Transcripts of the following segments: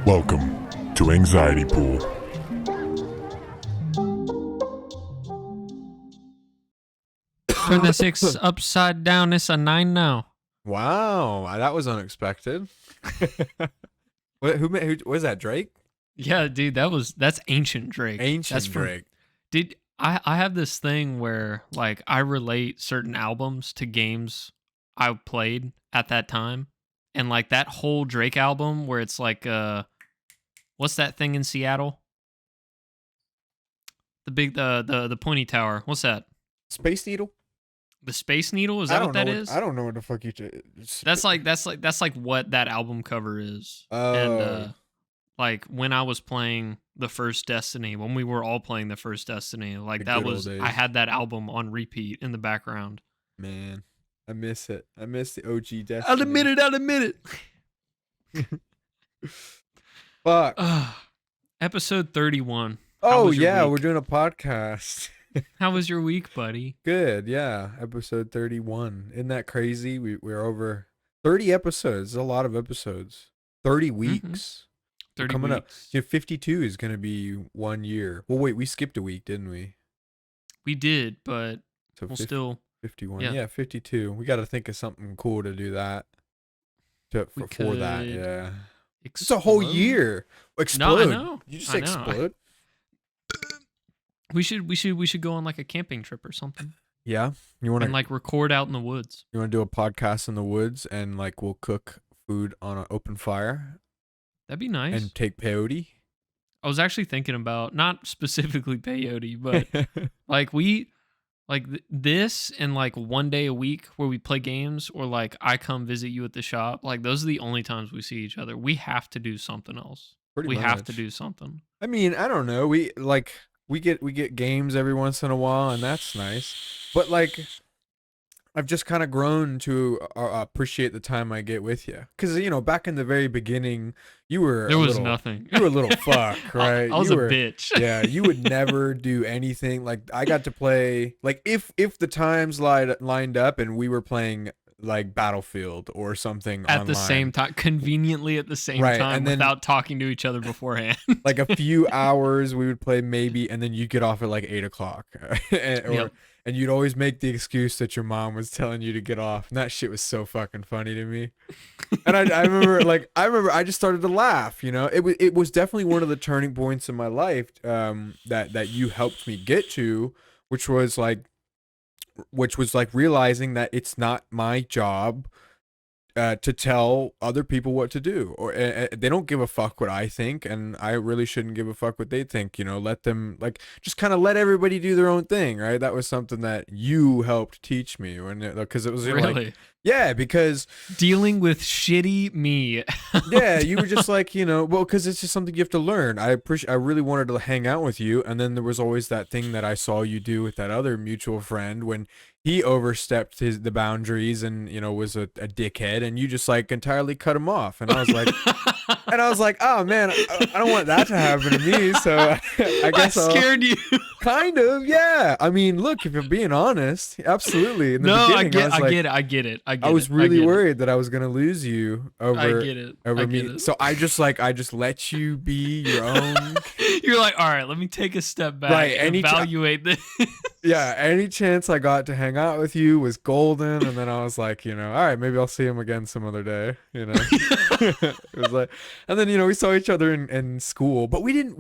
Welcome to Anxiety Pool. Turn the 6 upside down. It's a 9 now. Wow, that was unexpected. Who was that? Drake? Yeah, dude, that's ancient Drake. Ancient Drake. Dude, I have this thing where like I relate certain albums to games I played at that time, and like that whole Drake album where it's like what's that thing in Seattle? The big the pointy tower. What's that? Space Needle? The Space Needle? Is that what that is? I don't know what the fuck you. That's like what that album cover is. Oh. And like when I was playing the first Destiny, when we were all playing the first Destiny, like The that good old was days. I had that album on repeat in the background. Man, I miss it. I miss the OG Destiny. I'll admit it. Fuck. Episode 31. Oh was your yeah, week? we're doing a podcast. How was your week, buddy? Good, yeah. Episode 31. Isn't that crazy? We're over 30 episodes. A lot of episodes. 30 weeks. 30 Coming up. weeks. You know, 52 is going to be 1 year. Well, wait, we skipped a week, didn't we? We did, but So we'll still 51. yeah. Yeah, 52. We got to think of something cool to do that. For that, could yeah. It's a whole explode. year. Explode. No, I know. You just I say know. explode? We should go on like a camping trip or something Yeah. You want and to like record out in the woods. do a podcast in the woods and like we'll cook food on an open fire That'd be nice. and take peyote? I was actually thinking about not specifically peyote, but like we like this and like 1 day a week where we play games or like I come visit you at the shop. Like those are the only times we see each other. We have to do something else. Pretty we have to much. do something. I mean, I don't know. We get games every once in a while, and that's nice. But like, I've just kind of grown to appreciate the time I get with you. Because back in the very beginning, you were There was nothing. You were a little fuck, right? I was You a were- bitch. Yeah, you would never do anything. Like I got to play. Like if the times lined up and we were playing like Battlefield or something At online, the same time, conveniently at the same Right, time, and then- without talking to each other beforehand. like a few hours we would play maybe, and then you'd get off at like 8:00 Yep. and you'd always make the excuse that your mom was telling you to get off, and that shit was so fucking funny to me. And I remember I just started to laugh. It was definitely one of the turning points in my life that you helped me get to, which was like realizing that it's not my job to tell other people what to do, or they don't give a fuck what I think, and I really shouldn't give a fuck what they think. Let them just kind of let everybody do their own thing, right? That was something that you helped teach me, because it was Really? yeah, because Dealing with shitty me. yeah, you were just like, well, because it's just something you have to learn. I really wanted to hang out with you, and then there was always that thing that I saw you do with that other mutual friend when he overstepped the boundaries and was a dickhead, and you just like entirely cut him off, and I was like, oh man, I don't want that to happen to me, so I guess I scared you. kind of, yeah. I mean, look, if you're being honest, absolutely. In the No, beginning, I get it. I was really worried that I was gonna lose you over. I get it. Over me. So I just let you be your own. You're like, all right, let me take a step back Right, and evaluate this. Yeah, any chance I got to hang out with you was golden, and then I was like, all right, maybe I'll see him again some other day. It was like, and then we saw each other in school, but we didn't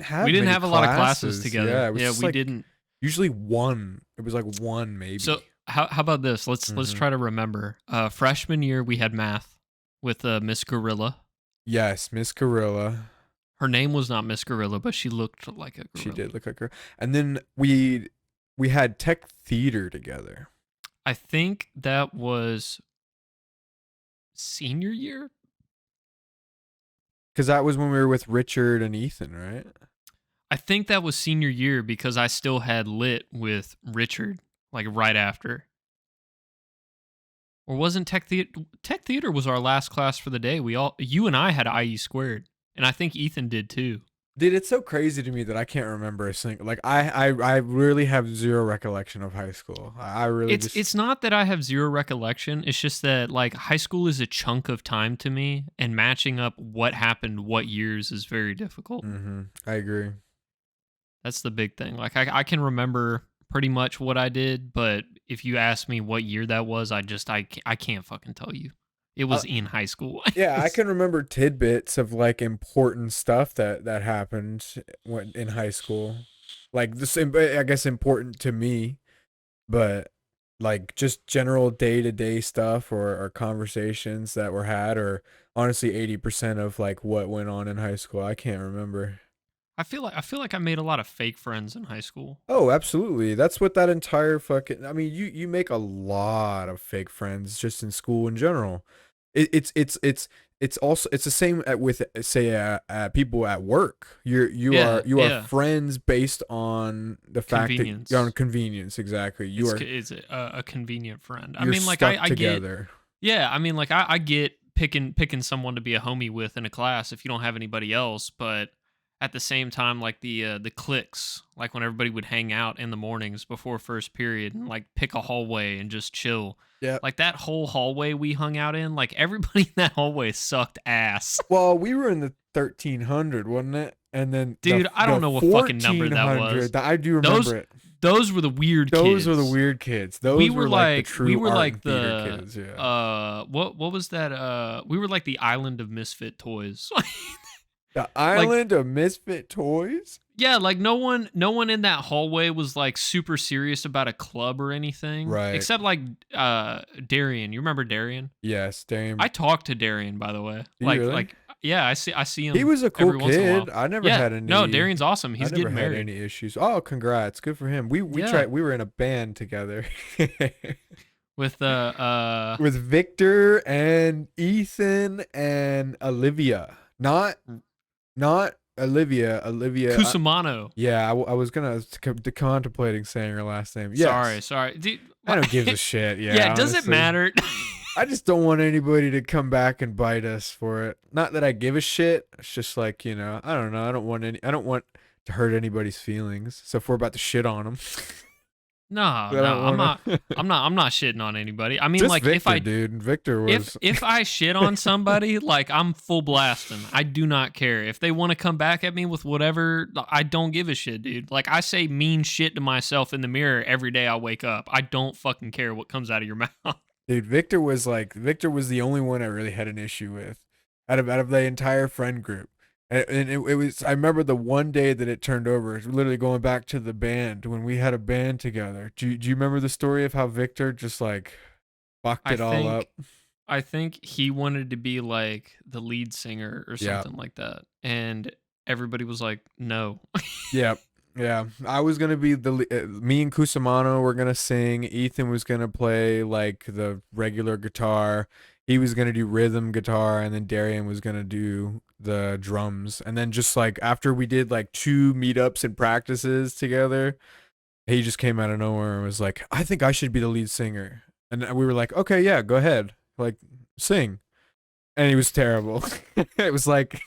have many a lot of classes together. Yeah, it was just we like didn't. Usually one. It was like one maybe. So how about this? Let's try to remember. Freshman year we had math with Miss Gorilla. Yes, Miss Gorilla. Her name was not Miss Gorilla, but she looked like a gorilla. She did look like her. And then we had tech theater together. I think that was senior year. Because that was when we were with Richard and Ethan, right? I think that was senior year because I still had lit with Richard like right after. Or wasn't Tech Theater? Tech Theater was our last class for the day. You and I had IE squared, and I think Ethan did too. Dude, it's so crazy to me that I can't remember a single. Like I really have zero recollection of high school. I really It's not that I have zero recollection. It's just that like high school is a chunk of time to me, and matching up what happened what years is very difficult. I agree. That's the big thing. Like I can remember pretty much what I did, but if you ask me what year that was, I can't fucking tell you. It was in high school. Yeah, I can remember tidbits of like important stuff that happened when in high school. Like this, I guess important to me, but like just general day-to-day stuff or conversations that were had, or honestly 80% of like what went on in high school, I can't remember. I feel like I made a lot of fake friends in high school. Oh, absolutely. That's what that entire fucking. I mean, you make a lot of fake friends just in school in general. It's also it's the same with say people at work. You are Yeah. friends based on the fact that Convenience. you're on convenience. Exactly. It's a convenient friend. I You're mean, like stuck I get. together. Yeah, I mean, like I get picking someone to be a homie with in a class if you don't have anybody else, but at the same time, like the cliques, like when everybody would hang out in the mornings before first period and like pick a hallway and just chill. Yeah. Like that whole hallway we hung out in, like everybody in that hallway sucked ass. Well, we were in the 1300, wasn't it? And then Dude, I don't know what fucking number that was. I do remember it. Those were the weird kids. Those were the weird kids. Those were like the true we were art like and theater the kids. Yeah. what was that? We were like the island of misfit toys. The island of misfit toys. Yeah, like no one in that hallway was like super serious about a club or anything. Right. Except like Darian. You remember Darian? Yes, damn. I talked to Darian, by the way. Do you really? Yeah, I see him. He was a cool every once in a while. kid. I never Yeah, had any. no, Darian's awesome. He's I never getting had married. any issues. Oh, congrats! Good for him. We Yeah. tried. We were in a band together With with Victor and Ethan and Olivia. Not Olivia. Olivia. Cusimano. Yeah, I was gonna contemplating saying her last name. Yes. Sorry. Dude, I don't give a shit. Yeah. yeah, does it honestly. matter? I just don't want anybody to come back and bite us for it. Not that I give a shit. It's just like, I don't know. I don't want to hurt anybody's feelings. So if we're about to shit on them. No, I I'm not. wanna- I'm not shitting on anybody. I mean, Just like Victor, dude. Victor was. if I shit on somebody, like I'm full blasting. I do not care if they want to come back at me with whatever. I don't give a shit, dude. Like I say mean shit to myself in the mirror every day I wake up. I don't fucking care what comes out of your mouth. Dude, Victor was the only one I really had an issue with out of the entire friend group. And it was, I remember the one day that it turned over, literally going back to the band when we had a band together. Do you remember the story of how Victor just like fucked it all up? I think he wanted to be like the lead singer or Yeah. something like that. And everybody was like, no. Yep. Yeah, I was gonna be me and Cusimano were gonna sing. Ethan was gonna play like the regular guitar. He was gonna do rhythm guitar, and then Darian was gonna do the drums. And then just like after we did like 2 meetups and practices together, he just came out of nowhere and was like, "I think I should be the lead singer." And we were like, "Okay, yeah, go ahead, like sing." And he was terrible. It was like.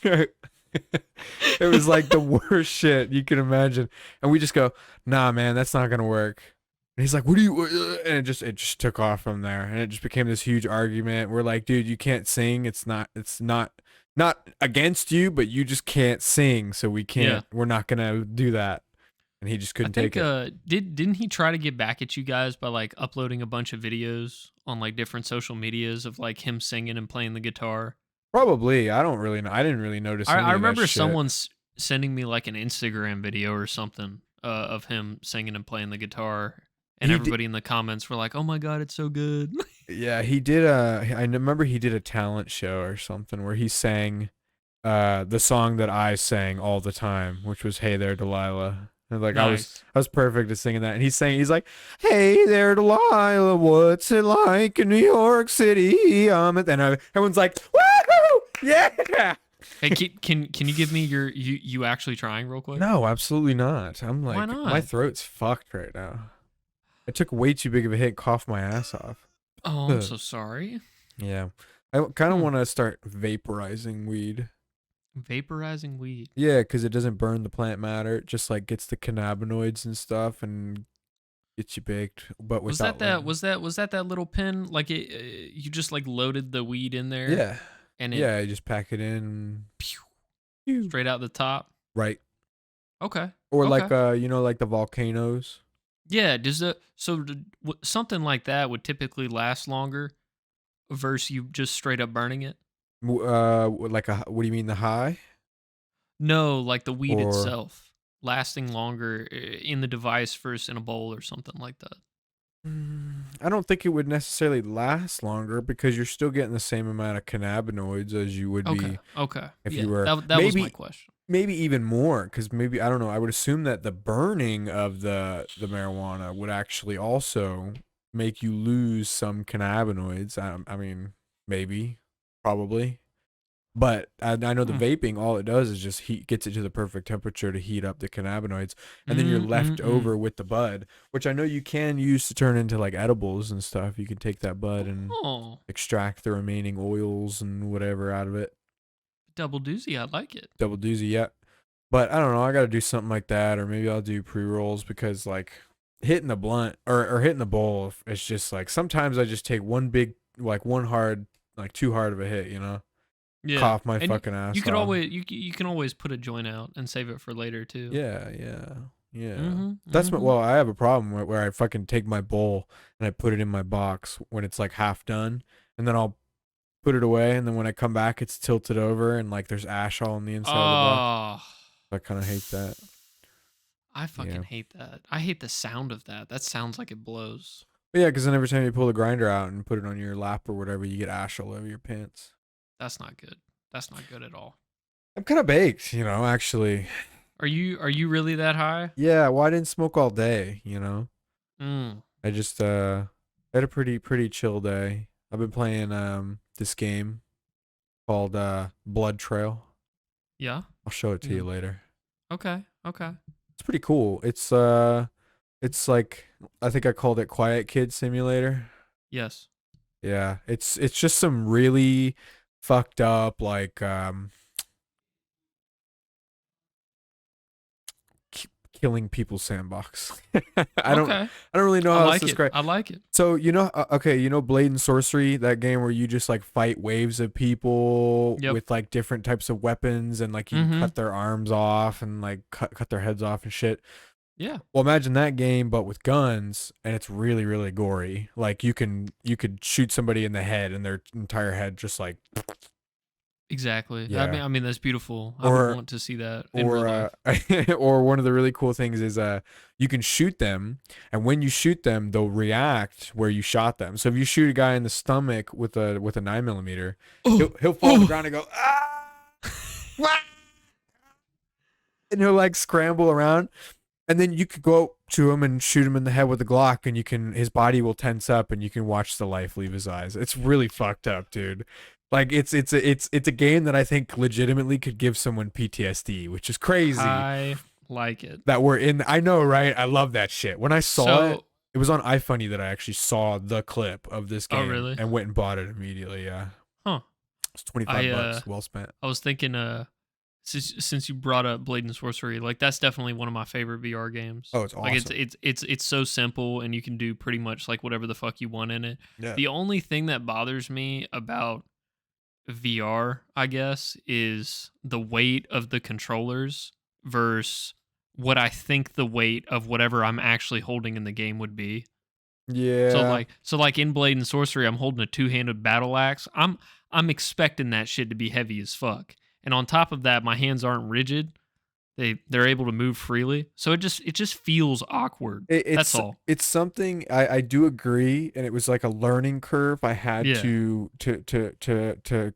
It was like the worst shit you can imagine, and we just go, "Nah, man, that's not gonna work." And he's like, "What do you?" And it just took off from there, and it just became this huge argument. We're like, "Dude, you can't sing. It's not against you, but you just can't sing, so we can't. We're not gonna do that." And he just couldn't take it. Didn't he try to get back at you guys by like uploading a bunch of videos on like different social medias of like him singing and playing the guitar? Probably. I don't really know. I didn't really notice. I remember someone sending me like an Instagram video or something of him singing and playing the guitar, and everybody in the comments were like, "Oh my god, it's so good." Yeah, he did I remember he did a talent show or something where he sang the song that I sang all the time, which was "Hey There Delilah." And like Nice. I was perfect at singing that. And he's like, "Hey there Delilah, what's it like in New York City?" And everyone's like, "Woohoo! Yeah!" Hey, can you give me you actually trying real quick? No, absolutely not. I'm like, Why not? my throat's fucked right now. I took way too big of a hit, coughed my ass off. Oh, I'm so sorry. Yeah. I kind of want to start vaporizing weed. Vaporizing weed. Yeah, because it doesn't burn the plant matter. It just like gets the cannabinoids and stuff and gets you baked, but Was that without like. that little pen? Like you just like loaded the weed in there Yeah, and it yeah. You just pack it in. Pew. straight out the top. Right. Okay. Or Okay. like like the volcanoes. Yeah. Something like that would typically last longer versus you just straight up burning it? Like what do you mean, the high? No, like the weed Or itself lasting longer in the device versus in a bowl or something like that. I don't think it would necessarily last longer because you're still getting the same amount of cannabinoids as you would Okay. be Okay. if Yeah. you were That was my question. maybe even more, because maybe, I don't know, I would assume that the burning of the marijuana would actually also make you lose some cannabinoids. I mean, maybe, probably. But I know the Hmm. vaping, all it does is just gets it to the perfect temperature to heat up the cannabinoids, and then you're left Mm-mm-mm. over with the bud, which I know you can use to turn into like edibles and stuff. You can take that bud and Oh, extract the remaining oils and whatever out of it. double doozy. I like it. Double doozy, yeah. But I don't know. I got to do something like that, or maybe I'll do pre rolls, because like hitting the blunt or hitting the bowl, it's just like sometimes I just take one big, like one hard, like too hard of a hit, Yeah. cough my And fucking ass you could off. always you can always put a joint out and save it for later too. Yeah, yeah, yeah. Mhm. That's Mhm. well, I have a problem where I fucking take my bowl and I put it in my box when it's like half done, and then I'll put it away, and then when I come back, it's tilted over and like there's ash all on the inside of the box. Oh, I kind of hate that. I Yeah. fucking hate that. I hate the sound of that. That sounds like it blows. But yeah, because then every time you pull the grinder out and put it on your lap or whatever, you get ash all over your pants. That's not good. That's not good at all. I'm kind of baked, actually. Are you really that high? Yeah, well, I didn't smoke all day, Mm. I just had a pretty chill day. I've been playing this game called Blood Trail. Yeah. I'll show it to you Mm. later. Okay. Okay. It's pretty cool. It's like, I think I called it Quiet Kid Simulator. Yes. Yeah, it's just some really fucked up like killing people sandbox. I don't Okay. I don't really know I how else to like it. describe. I like it. So okay, Blade and Sorcery, that game where you just like fight waves of people Yep. with like different types of weapons, and like you can Mhm. cut their arms off and like cut their heads off and shit. Yeah. Well, imagine that game but with guns, and it's really really gory. Like you could shoot somebody in the head and their entire head just like, Exactly. yeah. I mean that's beautiful. I would want to see that in real Or life. or one of the really cool things is you can shoot them, and when you shoot them they'll react where you shot them. So if you shoot a guy in the stomach with a 9mm, he'll fall on the ground and go, ah! And he'll like scramble around, and then you could go up to him and shoot him in the head with a Glock, and his body will tense up and you can watch the life leave his eyes. It's really fucked up, dude. Like it's a game that I think legitimately could give someone PTSD, which is crazy. I like it. That we're in. I know, right? I love that shit. When I saw it, So, it was on iFunny that I actually saw the clip of this oh game really? and went and bought it immediately. Yeah, Huh. it's $25, well spent. I was thinking since you brought up Blade and Sorcery, like that's definitely one of my favorite VR games. Oh, it's Like awesome. it's so simple and you can do pretty much like whatever the fuck you want in it. Yeah. The only thing that bothers me about VR, I guess, is the weight of the controllers versus what I think the weight of whatever I'm actually holding in the game would be. Yeah. So like in Blade and Sorcery, I'm holding a two-handed battle axe. I'm expecting that shit to be heavy as fuck. And on top of that, my hands aren't rigid. They're able to move freely. So it just feels awkward. That's all. It's something I do agree, and it was like a learning curve I had Yeah. to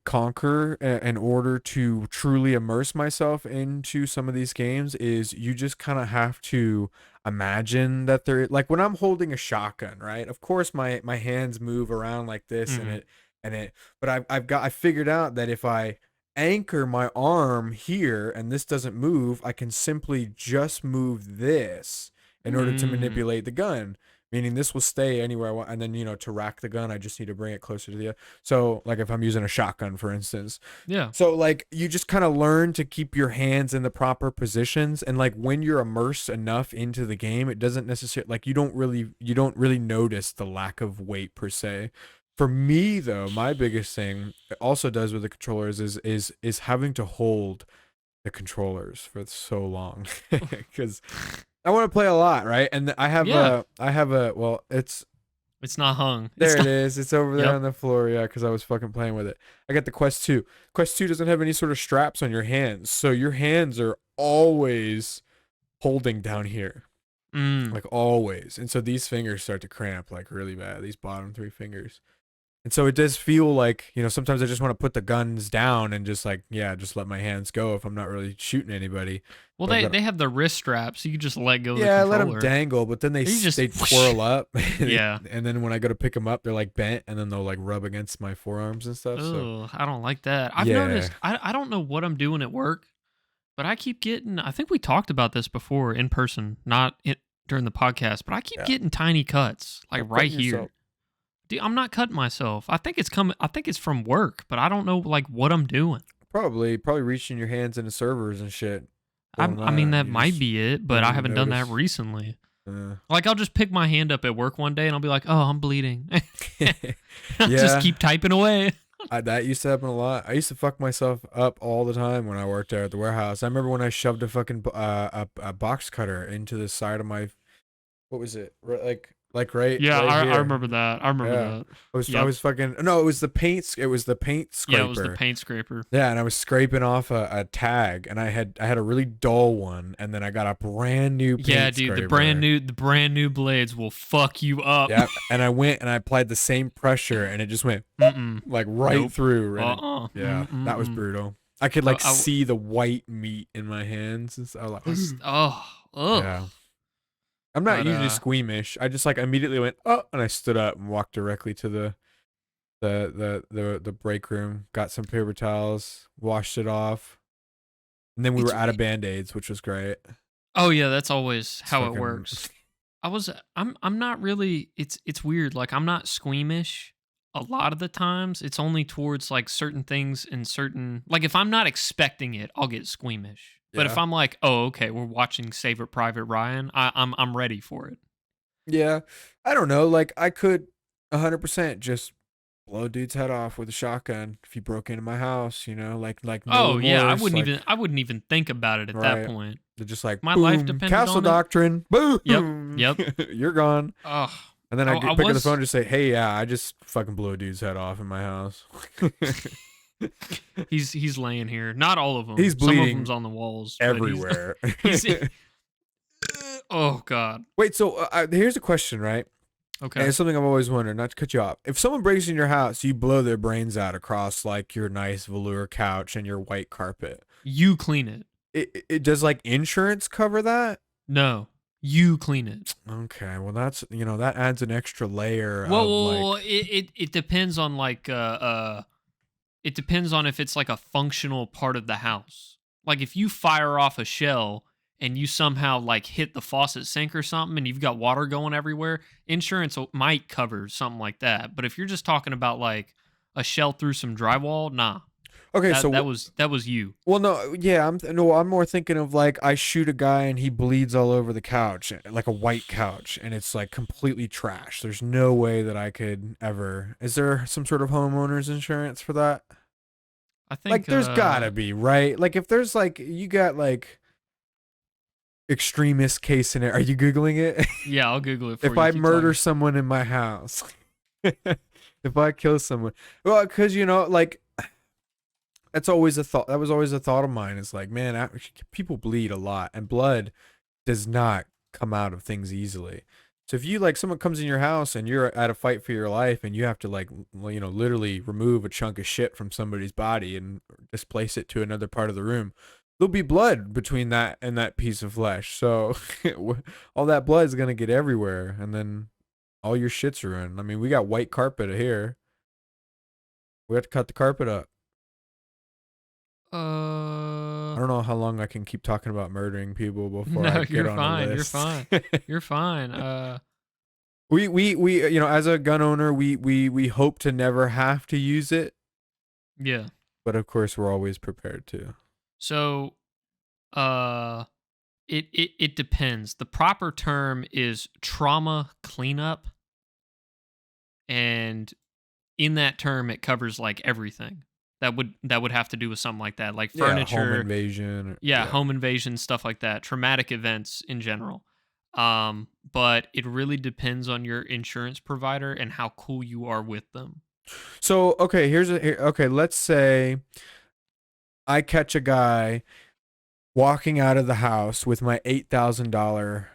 conquer in order to truly immerse myself into some of these games. Is you just kind of have to imagine that they're like, when I'm holding a shotgun, right? Of course my hands move around like this, Mhm. and it but I figured out that if I anchor my arm here and this doesn't move, I can simply just move this in order to Mm. manipulate the gun. meaning this will stay anywhere I want. And then, to rack the gun, I just need to bring it closer to the, so like if I'm using a shotgun, for instance. Yeah. So like you just kind of learn to keep your hands in the proper positions. And like when you're immersed enough into the game, it doesn't necessarily, like you don't really notice the lack of weight per se. For me though, my biggest thing it also does with the controllers is having to hold the controllers for so long because I want to play a lot, right? And I have well, it's not hung. there. It is. It's over there Yep. on the floor. Yeah, because I was fucking playing with it. I got the Quest 2. Quest 2 doesn't have any sort of straps on your hands, so your hands are always holding down here, like always. And so these fingers start to cramp like really bad. These bottom 3 fingers. And so it does feel like, sometimes I just want to put the guns down and just like, just let my hands go if I'm not really shooting anybody. Well, But they have the wrist straps. You can just let go of the yeah, I let controller. them dangle, but then they twirl up. Yeah. And then when I go to pick them up, they're like bent, and then they'll like rub against my forearms and stuff. So Oh, I don't like that. I've noticed, I don't know what I'm doing at work, but I keep getting, I think we talked about this before in person, not during the podcast, but I keep getting tiny cuts, like right here. Yourself. Dude, I'm not cutting myself. I think it's from work, but I don't know like what I'm doing. Probably reaching your hands into servers and shit. I mean, that might be it, but I haven't done that notice. recently. Like, I'll just pick my hand up at work one day and I'll be like, oh, I'm bleeding. I'll just keep typing away. That used to happen a lot. I used to fuck myself up all the time when I worked there at the warehouse. I remember when I shoved a fucking a box cutter into the side of my, what was it? Right. Yeah, right I remember that. I remember that. I was fucking, no, it was the paint scraper. Yeah, it was the paint scraper. Yeah, and I was scraping off a tag, and I had a really dull one, and then I got a brand new paint scraper. the brand new blades will fuck you up. Yeah, and I went and I applied the same pressure, and it just went like right through. And that was brutal. I could see the white meat in my hands. And so I was like, yeah. I'm not usually squeamish. I just like immediately went and I stood up and walked directly to the break room, got some paper towels, washed it off, and then we were out of Band-Aids, which was great. Oh yeah, that's always how it works. I'm not really. It's weird. Like I'm not squeamish a lot of the times. It's only towards like certain things and certain, like if I'm not expecting it, I'll get squeamish. But if I'm like, oh, okay, we're watching Saving Private Ryan, I'm ready for it. Yeah, I don't know. Like I could 100% just blow a dude's head off with a shotgun if he broke into my house. Like. No oh remorse, yeah, I wouldn't even think about it at that point. They're just like my boom, life depended Castle on Doctrine. It. Boom. Yep. You're gone. Oh. And then I pick up the phone and just say, hey, yeah, I just fucking blew a dude's head off in my house. He's laying here. Not all of them. He's bleeding. Some of them's on the walls everywhere. Oh God. Wait. So here's a question, right? Okay. And it's something I've always wondered. Not to cut you off. If someone breaks in your house, you blow their brains out across like your nice velour couch and your white carpet. You clean it. It does like insurance cover that? No. You clean it. Okay, well that's that adds an extra layer. Well, it depends on like it depends on if it's like a functional part of the house. Like if you fire off a shell and you somehow like hit the faucet sink or something and you've got water going everywhere, insurance might cover something like that. But if you're just talking about like a shell through some drywall, nah. Okay, so that was you. Well, no, yeah, I'm more thinking of like I shoot a guy and he bleeds all over the couch, like a white couch, and it's like completely trash. There's no way that I could ever. Is there some sort of homeowners insurance for that? I think like there's gotta be, right? Like if there's like you got like extremist case scenario. Are you Googling it? Yeah, I'll Google it for you. If I murder someone in my house, if I kill someone, well, because like. That's always a thought. That was always a thought of mine. It's like, man, people bleed a lot, and blood does not come out of things easily. So if you like someone comes in your house and you're at a fight for your life, and you have to like, literally remove a chunk of shit from somebody's body and displace it to another part of the room, there'll be blood between that and that piece of flesh. So all that blood is gonna get everywhere, and then all your shit's ruined. I mean, we got white carpet here. We have to cut the carpet up. I don't know how long I can keep talking about murdering people before I get on a list. You're fine. You're fine. We you know, as a gun owner, we hope to never have to use it, Yeah. but of course we're always prepared to. So, it depends. The proper term is trauma cleanup, and in that term, it covers like everything that would have to do with something like that, like furniture, home invasion. home invasion, stuff like that, traumatic events in general. But it really depends on your insurance provider and how cool you are with them. So okay, okay. Let's say I catch a guy walking out of the house with my $8,000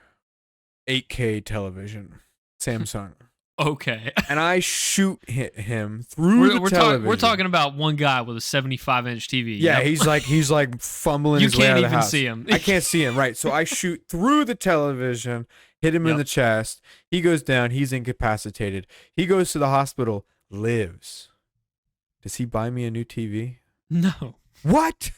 8K television, Samsung. Okay. And I shoot him through the television. We're talking about one guy with a 75-inch TV. Yeah, yep. he's like fumbling his way out of the house. You can't even see him. I can't see him, right. So I shoot through the television, hit him in the chest. He goes down. He's incapacitated. He goes to the hospital, lives. Does he buy me a new TV? No. What?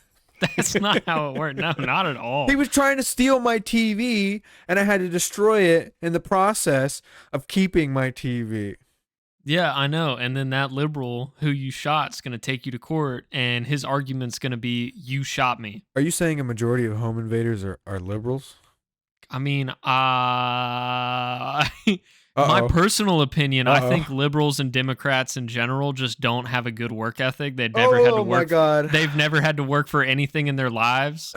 That's not how it worked. No, not at all. He was trying to steal my TV, and I had to destroy it in the process of keeping my TV. Yeah, I know. And then that liberal who you shot's going to take you to court, and his argument's going to be, you shot me. Are you saying a majority of home invaders are liberals? I mean, my personal opinion, I think liberals and Democrats in general just don't have a good work ethic. They've never had to work. My God. They've never had to work for anything in their lives.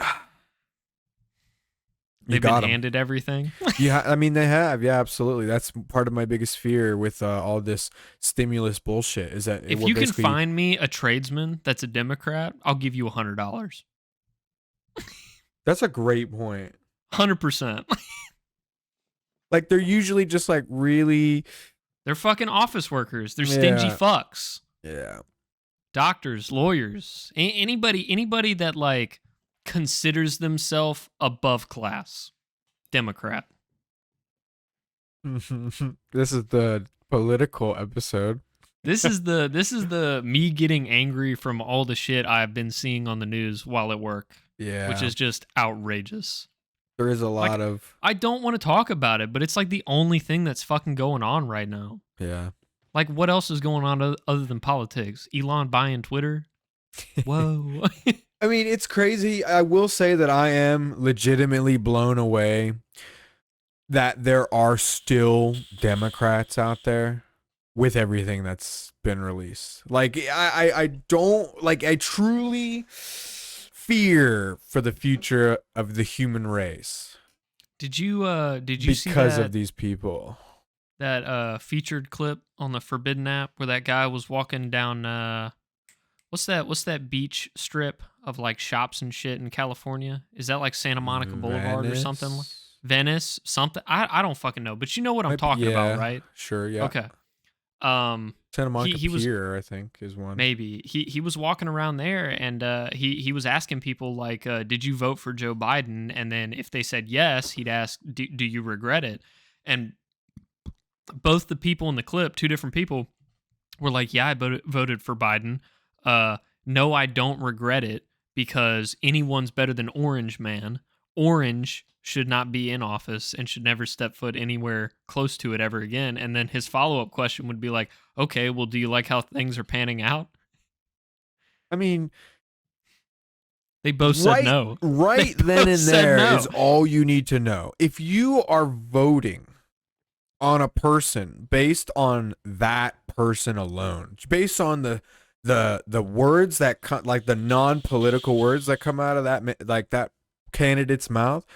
They've been handed everything. Yeah, I mean, they have. Yeah, absolutely. That's part of my biggest fear with all this stimulus bullshit is that if you can find me a tradesman that's a Democrat, I'll give you $100. That's a great point. 100%. Like, they're usually just like really... They're fucking office workers. They're stingy fucks. Yeah. Doctors, lawyers, anybody that like considers themselves above class. Democrat. This is the political episode. This is the me getting angry from all the shit I've been seeing on the news while at work. Yeah. Which is just outrageous. There is a lot of... I don't want to talk about it, but it's like the only thing that's fucking going on right now. Yeah. Like, what else is going on other than politics? Elon buying Twitter? Whoa. I mean, it's crazy. I will say that I am legitimately blown away that there are still Democrats out there with everything that's been released. Like, I don't... Like, I truly... fear for the future of the human race. Did you see because of these people? That featured clip on the Forbidden app where that guy was walking down what's that beach strip of like shops and shit in California? Is that like Santa Monica Boulevard or something? Venice, something. I don't fucking know, but you know what I'm talking about, right? Sure, yeah. Okay. Santa Monica Pier, I think, is one. Maybe he was walking around there, and he was asking people like, "Did you vote for Joe Biden?" And then if they said yes, he'd ask, "Do you regret it?" And both the people in the clip, two different people, were like, "Yeah, I voted for Biden. No, I don't regret it because anyone's better than Orange Man. Orange should not be in office and should never step foot anywhere close to it ever again." And then his follow-up question would be like, okay, well, do you like how things are panning out? I mean, they both said no. Right then and there is all you need to know. If you are voting on a person based on that person alone, based on the words that like the non-political words that come out of that candidate's mouth,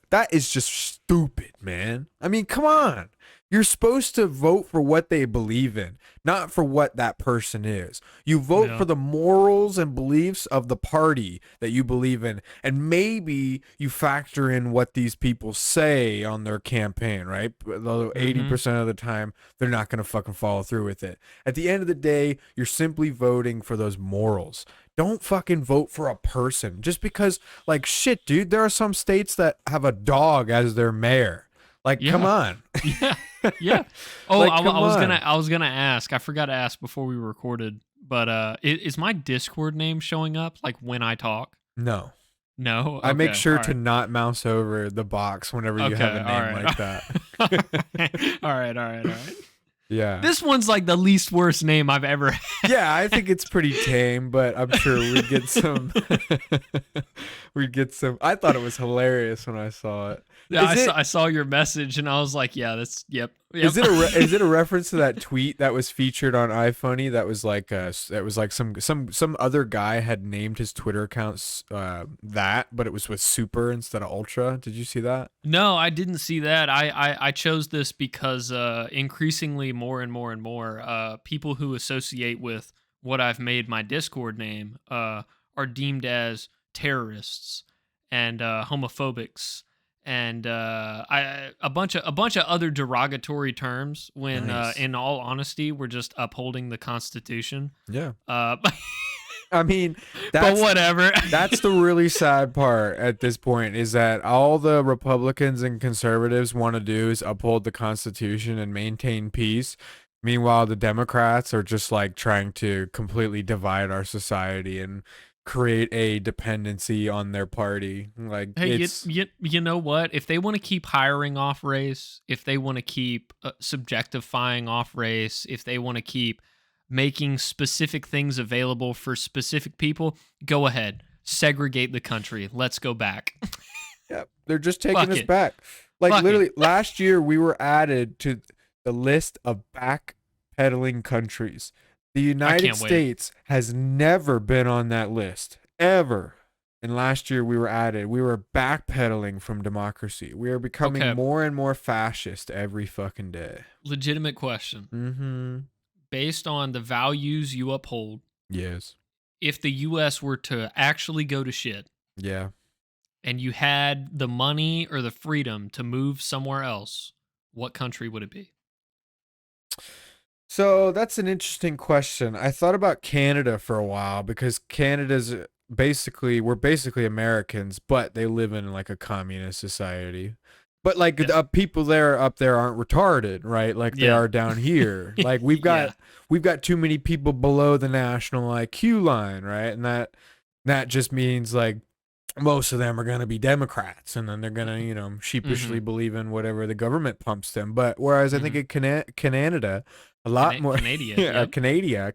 that is just stupid, man. I mean, come on. You're supposed to vote for what they believe in, not for what that person is. You vote for the morals and beliefs of the party that you believe in, and maybe you factor in what these people say on their campaign, right? Although 80% of the time, they're not going to fucking follow through with it. At the end of the day, you're simply voting for those morals. Don't fucking vote for a person just because, like, shit, dude, there are some states that have a dog as their mayor. Like, come on. Yeah. Oh, like, I was gonna ask. I forgot to ask before we recorded. But is my Discord name showing up like when I talk? No. No. I make sure to not mouse over the box whenever you have a name like that. All right. Yeah. This one's like the least worst name I've ever had. Yeah, I think it's pretty tame, but I'm sure we'd get some. We'd get some. I thought it was hilarious when I saw it. Yeah, Is I saw your message and I was like, yeah, that's yep. Is it is it a reference to that tweet that was featured on iFunny? That was like some other guy had named his Twitter accounts but it was with super instead of ultra. Did you see that? No, I didn't see that. I chose this because increasingly more and more people who associate with what I've made my Discord name are deemed as terrorists and homophobics and a bunch of other derogatory terms when Nice. in all honesty we're just upholding the Constitution. Yeah. But I mean, that's whatever. That's the really sad part at this point is that all the Republicans and conservatives want to do is uphold the Constitution and maintain peace. Meanwhile, the Democrats are just like trying to completely divide our society and create a dependency on their party. Like, Hey, it's you know what? If they want to keep hiring off race, if they want to keep subjectifying off race, if they want to keep making specific things available for specific people, go ahead. Segregate the country. Let's go back. yeah, they're just taking Fuck us it. back. Like Fuck literally it. last year we were added to the list of backpedaling countries. The United can't wait. States has never been on that list ever. And last year we were added. We were backpedaling from democracy. We are becoming Okay. more and more fascist every fucking day. Legitimate question. Mm-hmm. Based on the values you uphold, Yes. if the U.S. were to actually go to shit Yeah. and you had the money or the freedom to move somewhere else, what country would it be? So that's an interesting question. I thought about Canada for a while because we're basically Americans, but they live in like a communist society. But like Yes. the people up there aren't retarded, right? Like they Yeah. are down here. Like we've got too many people below the national IQ line, right? And that just means like most of them are going to be Democrats, and then they're going to, sheepishly believe in whatever the government pumps them. But whereas I think in Canada, a lot more Canada.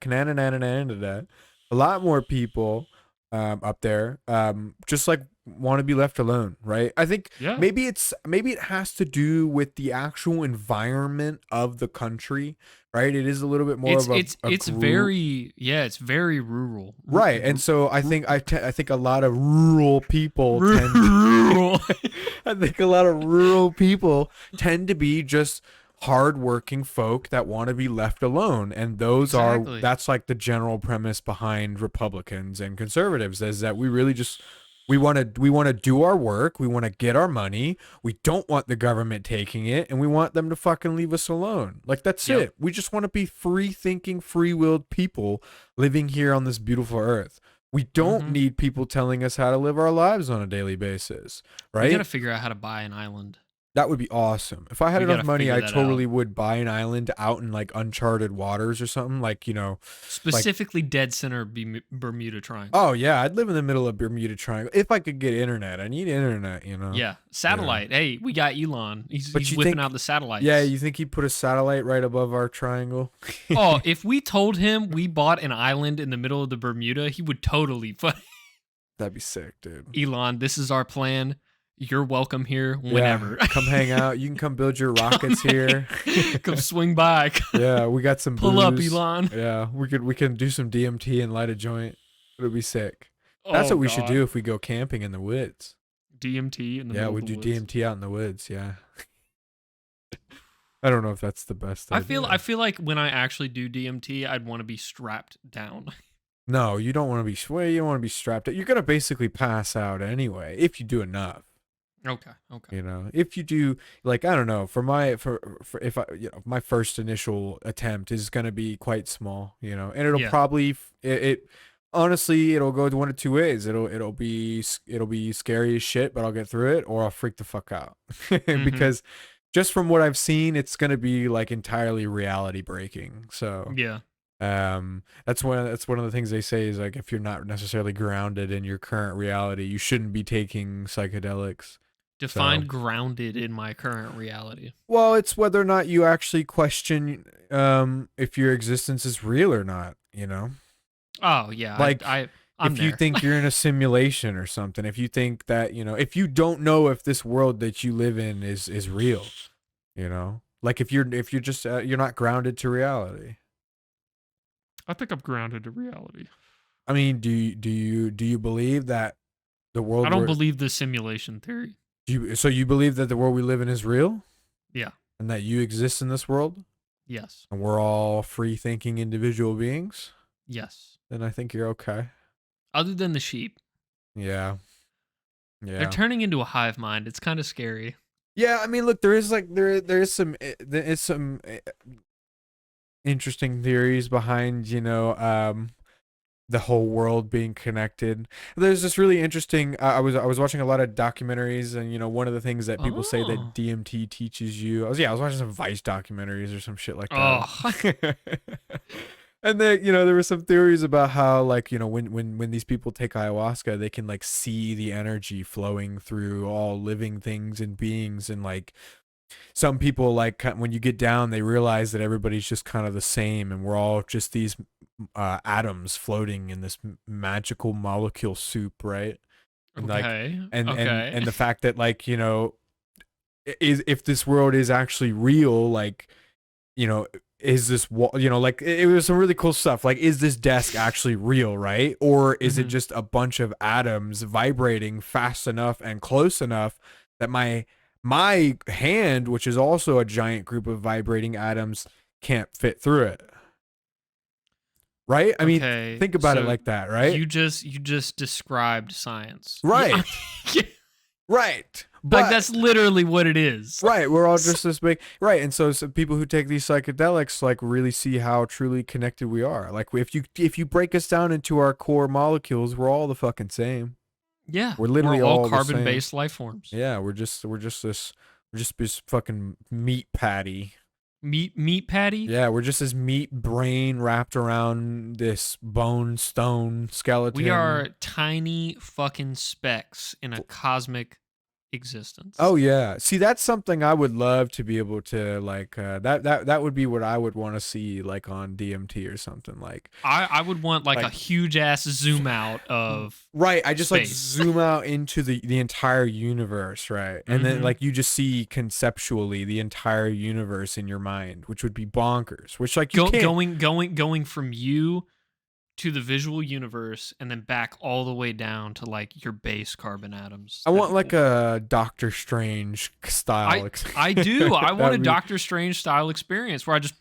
Canada, a lot more people up there just like want to be left alone, right? I think maybe it has to do with the actual environment of the country, right? It is a little bit more it's very rural, right? And so I think I think a lot of rural people rural. I think a lot of rural people tend to be just hardworking folk that want to be left alone, and that's like the general premise behind Republicans and conservatives is that we really just we want to do our work, we want to get our money, we don't want the government taking it, and we want them to fucking leave us alone. Like that's it. We just want to be free thinking, free-willed people living here on this beautiful earth. We don't need people telling us how to live our lives on a daily basis, right? We got to figure out how to buy an island. That would be awesome. If I had We enough gotta money, figure I that totally would buy an island out in like uncharted waters or something, like, Specifically dead center Bermuda Triangle. Oh yeah, I'd live in the middle of Bermuda Triangle if I could get internet. I need internet, Yeah, satellite. Yeah. Hey, we got Elon. He's whipping out the satellites. Yeah, you think he'd put a satellite right above our triangle? Oh, if we told him we bought an island in the middle of the Bermuda, he would totally. That'd be sick, dude. Elon, this is our plan. You're welcome here whenever. Yeah, come hang out. You can come build your rockets here. Come swing by. Yeah, we got some Pull booze. up, Elon. Yeah, we can do some DMT and light a joint. It'll be sick. That's what we should do if we go camping in the woods. DMT in the middle of the woods. DMT out in the woods. Yeah. I don't know if that's the best idea. I feel like when I actually do DMT, I'd want to be strapped down. No, you don't want to be. You don't want to be strapped. You're gonna basically pass out anyway if you do enough. Okay. If you do, like, I don't know, for if I, my first initial attempt is going to be quite small, and it'll probably, honestly, it'll go one of two ways. It'll be scary as shit, but I'll get through it, or I'll freak the fuck out because just from what I've seen, it's going to be like entirely reality breaking. So yeah. That's one of the things they say is like, if you're not necessarily grounded in your current reality, you shouldn't be taking psychedelics. Define So, grounded in my current reality. well, it's whether or not you actually question if your existence is real or not, you know? Oh yeah, Like I'm if you there. think you're in a simulation or something, if you think that, if you don't know if this world that you live in is real, like if you're just you're not grounded to reality. I think I'm grounded to reality. I mean, do you believe that the I world don't where believe the simulation theory. so you believe that the world we live in is real Yeah. and that you exist in this world Yes. and we're all free thinking individual beings? Yes. Then I think you're okay. Other than the sheep, Yeah. they're Yeah. turning into a hive mind. It's kind of scary. Yeah, I mean, look, there is like there is some interesting theories behind, the whole world being connected. There's this really interesting. I was watching a lot of documentaries, and one of the things that people say that Oh. DMT teaches you. I was watching some Vice documentaries or some shit like Oh. that. And then there were some theories about how like when these people take ayahuasca, they can like see the energy flowing through all living things and beings, and like some people like when you get down they realize that everybody's just kind of the same and we're all just these atoms floating in this magical molecule soup, right? And like Okay. and and Okay. and the fact that like is if this world is actually real, like you know is this like it was some really cool stuff, like is this desk actually real, right? Or is it Mhm. just a bunch of atoms vibrating fast enough and close enough that my hand, which is also a giant group of vibrating atoms, can't fit through it, right? I mean, Okay. think about it So like that, right? you just described science. Right. Yeah. Right. Like But that's literally what it is. right, we're all just this big, right? And so some people who take these psychedelics like really see how truly connected we are. Like if you break us down into our core molecules, we're all the fucking same. Yeah. We're literally all all the same. carbon-based life forms. Yeah, we're just this fucking meat patty. Meat patty? Yeah, we're just this meat brain wrapped around this bone stone skeleton. We are tiny fucking specks in a cosmic existence. Oh yeah. See, that's something I would love to be able to like that would be what I would want to see like on DMT or something like. I would want like a Like- huge ass zoom out of Right, I just like Space. zoom out into the entire universe, right? And then Mhm. like you just see conceptually the entire universe in your mind, which would be bonkers. Which like you can't. going from you to the visual universe and then back all the way down to like your base carbon atoms. I That'd want be like cool. a Doctor Strange style. I do. I want a That'd be- Doctor Strange style experience where I just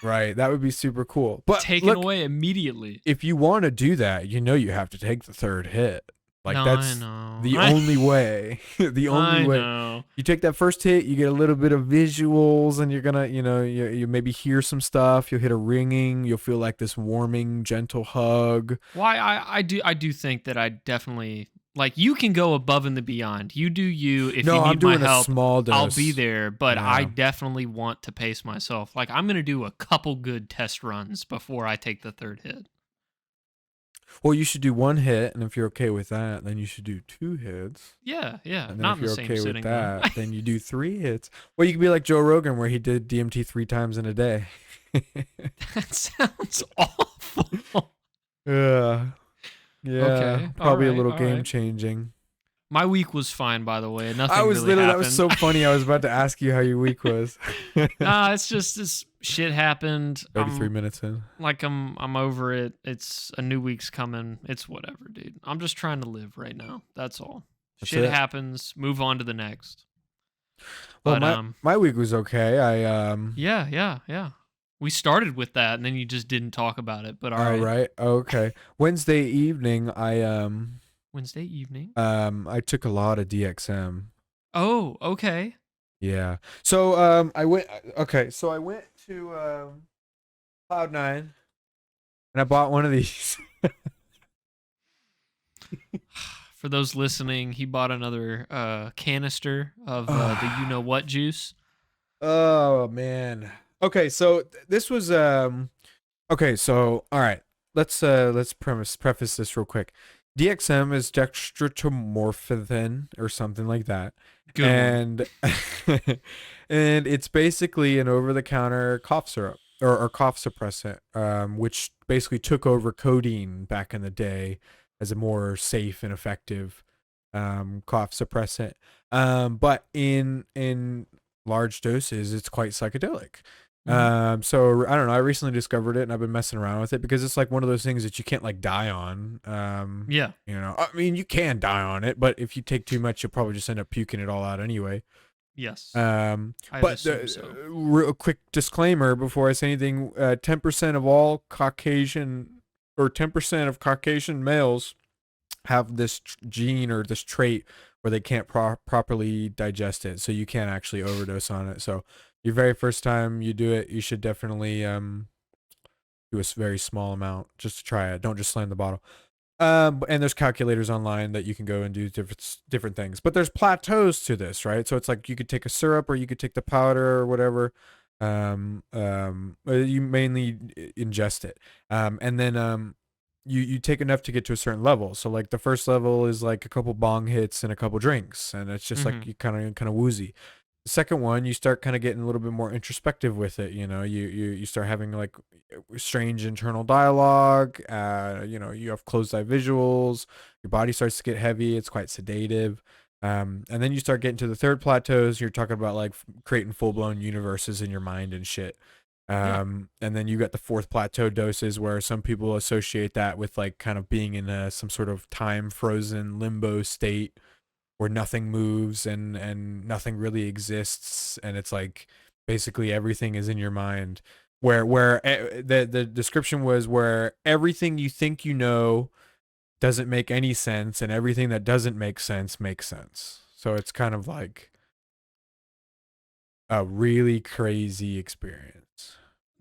Right, that would be super cool. But taken look, away immediately. if you want to do that, you have to take the third hit. Like No, that's I know. the only way. The only I way. know. You take that first hit, you get a little bit of visuals, and you're gonna, you maybe hear some stuff. You'll hit a ringing. You'll feel like this warming, gentle hug. Why I do think that I definitely like you can go above and the beyond. You do you. If No, you I'm need my doing a help, small dose. I'll be there. But I Yeah. definitely want to pace myself. Like I'm gonna do a couple good test runs before I take the third hit. Well, you should do one hit, and if you're okay with that, then you should do two hits. Yeah, yeah. And then Not if in the you're same okay with sitting. that, then you do 3 hits. Well, you could be like Joe Rogan, where he did DMT 3 times in a day. That sounds awful. Yeah. Yeah. Okay, Probably a alright, little alright. game changing. My week was fine, by the way. Nothing I was really literally, happened. that was so funny. I was about to ask you how your week was. Nah, it's just this shit happened. 33 minutes in. Like I'm over it. It's a new week's coming. It's whatever, dude. I'm just trying to live right now. That's all. That's Shit it. happens. Move on to the next. Well, But my week was okay. yeah. We started with that, and then you just didn't talk about it. But all All right. right. Okay. Wednesday evening, Wednesday evening. I took a lot of DXM. Oh, okay. Yeah. So I went. Okay. So I went to Cloud9, and I bought one of these. For those listening, he bought another canister of the you know what juice. Oh man. Okay. So this was okay. So all right. Let's preface this real quick. DXM is dextromorphin or something like that. Good one. And and it's basically an over-the-counter cough syrup or cough suppressant, which basically took over codeine back in the day as a more safe and effective cough suppressant. But in large doses, it's quite psychedelic. So I don't know. I recently discovered it and I've been messing around with it because it's like one of those things that you can't like die on. Yeah. I mean, you can die on it, but if you take too much, you'll probably just end up puking it all out anyway. Yes. I But assume so. real quick disclaimer before I say anything: 10% of all Caucasian or 10% of Caucasian males have this gene or this trait where they can't properly digest it, so you can't actually overdose on it. So your very first time you do it, you should definitely do a very small amount just to try it. Don't just slam the bottle. And there's calculators online that you can go and do different things. But there's plateaus to this, right? So it's like you could take a syrup or you could take the powder or whatever. You mainly ingest it. And then you take enough to get to a certain level. So like the first level is like a couple bong hits and a couple drinks, and it's just like you kind of woozy. The second one, you start kind of getting a little bit more introspective with it. You start having like strange internal dialogue. You have closed eye visuals. Your body starts to get heavy. It's quite sedative. And then you start getting to the third plateaus. You're talking about like creating full blown universes in your mind and shit. And then you got the fourth plateau doses where some people associate that with like kind of being in some sort of time frozen limbo state where nothing moves and nothing really exists, and it's like basically everything is in your mind, where the description was where everything you think you know doesn't make any sense and everything that doesn't make sense makes sense. So it's kind of like a really crazy experience.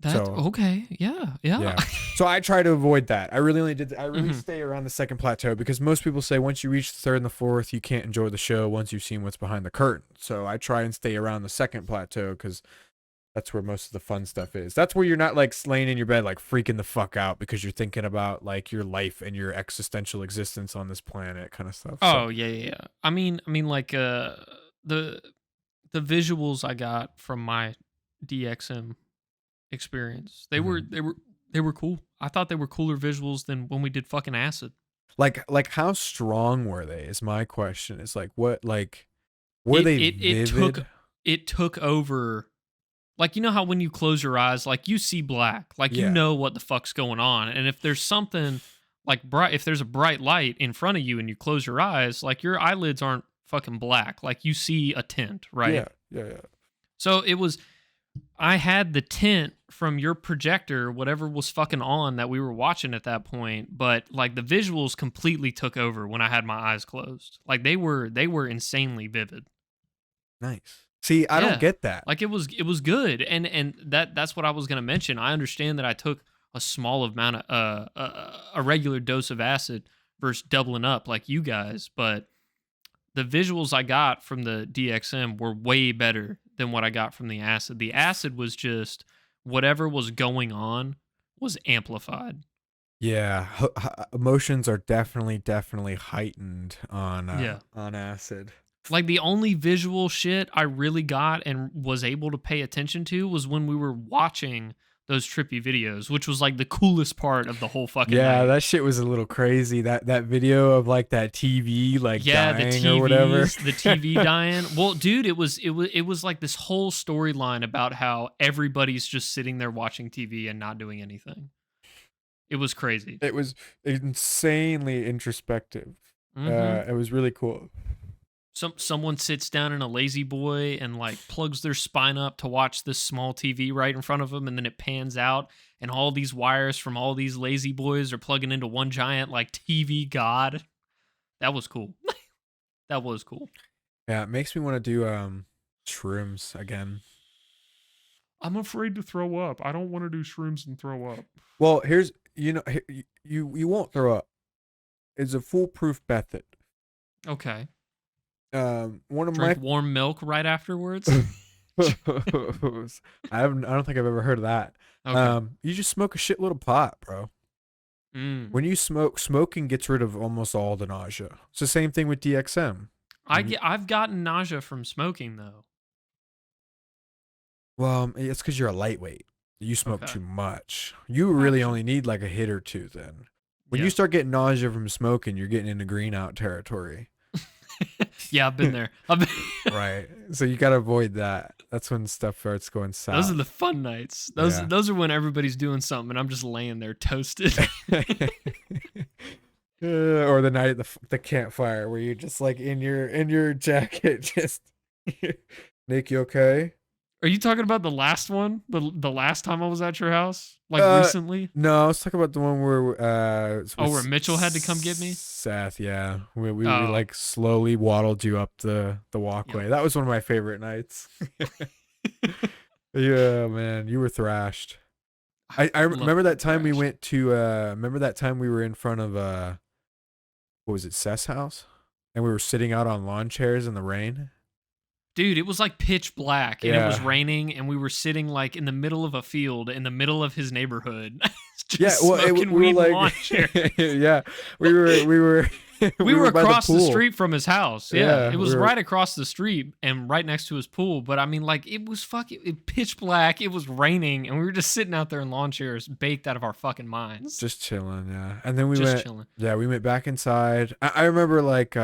That's okay. Yeah. So I try to avoid that. I really stay around the second plateau because most people say once you reach the third and the fourth, you can't enjoy the show once you've seen what's behind the curtain. So I try and stay around the second plateau because that's where most of the fun stuff is. That's where you're not like laying in your bed like freaking the fuck out because you're thinking about like your life and your existential existence on this planet kind of stuff. Oh, yeah. I mean like the visuals I got from my DXM experience. They were cool. I thought they were cooler visuals than when we did fucking acid. Like how strong were they is my question. It's like what like were they vivid? It took over. Like, you know how when you close your eyes, like you see black, like you know what the fuck's going on. And if there's something like bright, if there's a bright light in front of you and you close your eyes, like your eyelids aren't fucking black. Like you see a tint, right? Yeah. So I had the tint from your projector, whatever was fucking on that we were watching at that point, but like the visuals completely took over when I had my eyes closed. Like they were insanely vivid. Nice. See, I don't get that. Like it was good, and that's what I was gonna mention. I understand that I took a small amount of a regular dose of acid versus doubling up like you guys, but the visuals I got from the DXM were way better than what I got from the acid. The acid was just whatever was going on was amplified. Yeah, emotions are definitely heightened on acid. Like the only visual shit I really got and was able to pay attention to was when we were watching those trippy videos, which was like the coolest part of the whole fucking night. That shit was a little crazy. That video of like that TV like dying the TVs, or whatever. The TV dying. Well, dude, it was like this whole storyline about how everybody's just sitting there watching TV and not doing anything. It was crazy. It was insanely introspective. It was really cool. Someone sits down in a lazy boy and like plugs their spine up to watch this small TV right in front of them, and then it pans out and all these wires from all these lazy boys are plugging into one giant like TV god. That was cool. That was cool. Yeah, it makes me want to do shrooms again. I'm afraid to throw up. I don't want to do shrooms and throw up. Well, here's you won't throw up. It's a foolproof method. Okay. One of Drink warm milk right afterwards. I don't think I've ever heard of that. Okay. You just smoke a shitload of pot, bro. Mm. When you smoke, smoking gets rid of almost all the nausea. It's the same thing with DXM. I've gotten nausea from smoking though. Well, it's because you're a lightweight. You smoke Okay. too much. You really Gotcha. only need like a hit or two then. When Yeah. you start getting nausea from smoking, you're getting into green out territory. Yeah, I've been there. I've been Right. So you got to avoid that. That's when stuff starts going south. Those are the fun nights. Yeah. Those are when everybody's doing something and I'm just laying there toasted. Or the night at the campfire where you're just like in your jacket, just Nick, you okay? Are you talking about the last one? The last time I was at your house? Like recently? No, let's talk about the one where Where Mitchell had to come get me? Seth, yeah. We Oh. like slowly waddled you up the walkway. That was one of my favorite nights. Yeah, man, you were thrashed. I remember that time we went to remember that time we were in front of what was it, Seth's house? And we were sitting out on lawn chairs in the rain. Dude, it was like pitch black and it was Yeah. raining and we were sitting like in the middle of a field in the middle of his neighborhood. Just Yeah, well, smoking we weed were in lawn like, chairs. yeah, we were We were by across the pool. street from his house. Yeah, Yeah, it was we were- right across the street and right next to his pool. But I mean, like, it was pitch black. It was raining, and we were just sitting out there in lawn chairs, baked out of our fucking minds. Just chilling, yeah. And then we Just went, chilling. yeah, we went back inside. I remember like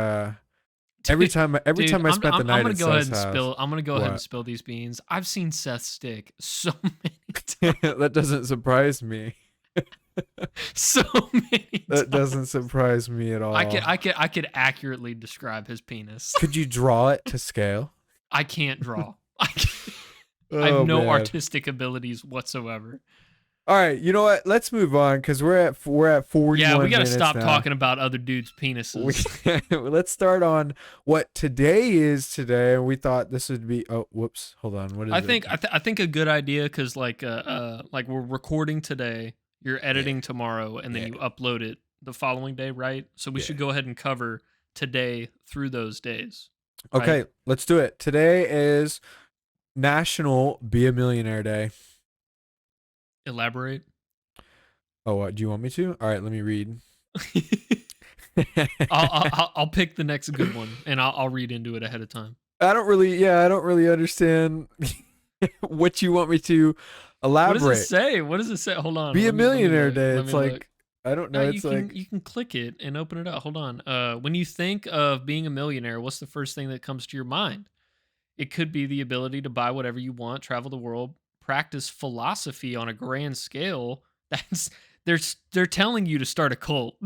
every time I Dude, spent the I'm night gonna at go ahead Seth's and spill. house. I'm gonna go ahead and What? spill these beans. I've seen Seth stick so many, That doesn't surprise me. so many. That times. doesn't surprise me at all. I could accurately describe his penis. Could you draw it to scale? I can't draw. I Oh, have no man. artistic abilities whatsoever. All right, you know what? Let's move on because we're at 41 Yeah, we gotta minutes stop now. talking about other dudes' penises. Let's start on what today is today, and we thought this would be. Oh, whoops! Hold on. What is it? I think a good idea because like we're recording today, you're editing tomorrow, and then you upload it the following day, right? So we should go ahead and cover today through those days. Right? Okay, let's do it. Today is National Be a Millionaire Day. Elaborate. Oh, what? Do you want me to? All right, let me read. I'll pick the next good one, and I'll read into it ahead of time. I don't really understand what you want me to elaborate. What does it say? What does it say? Hold on. Be a let me Millionaire look. Day. Let It's me like look. I don't know. No, It's like you can click it and open it up. Hold on. When you think of being a millionaire, what's the first thing that comes to your mind? It could be the ability to buy whatever you want, travel the world, practice philosophy on a grand scale. They're telling you to start a cult.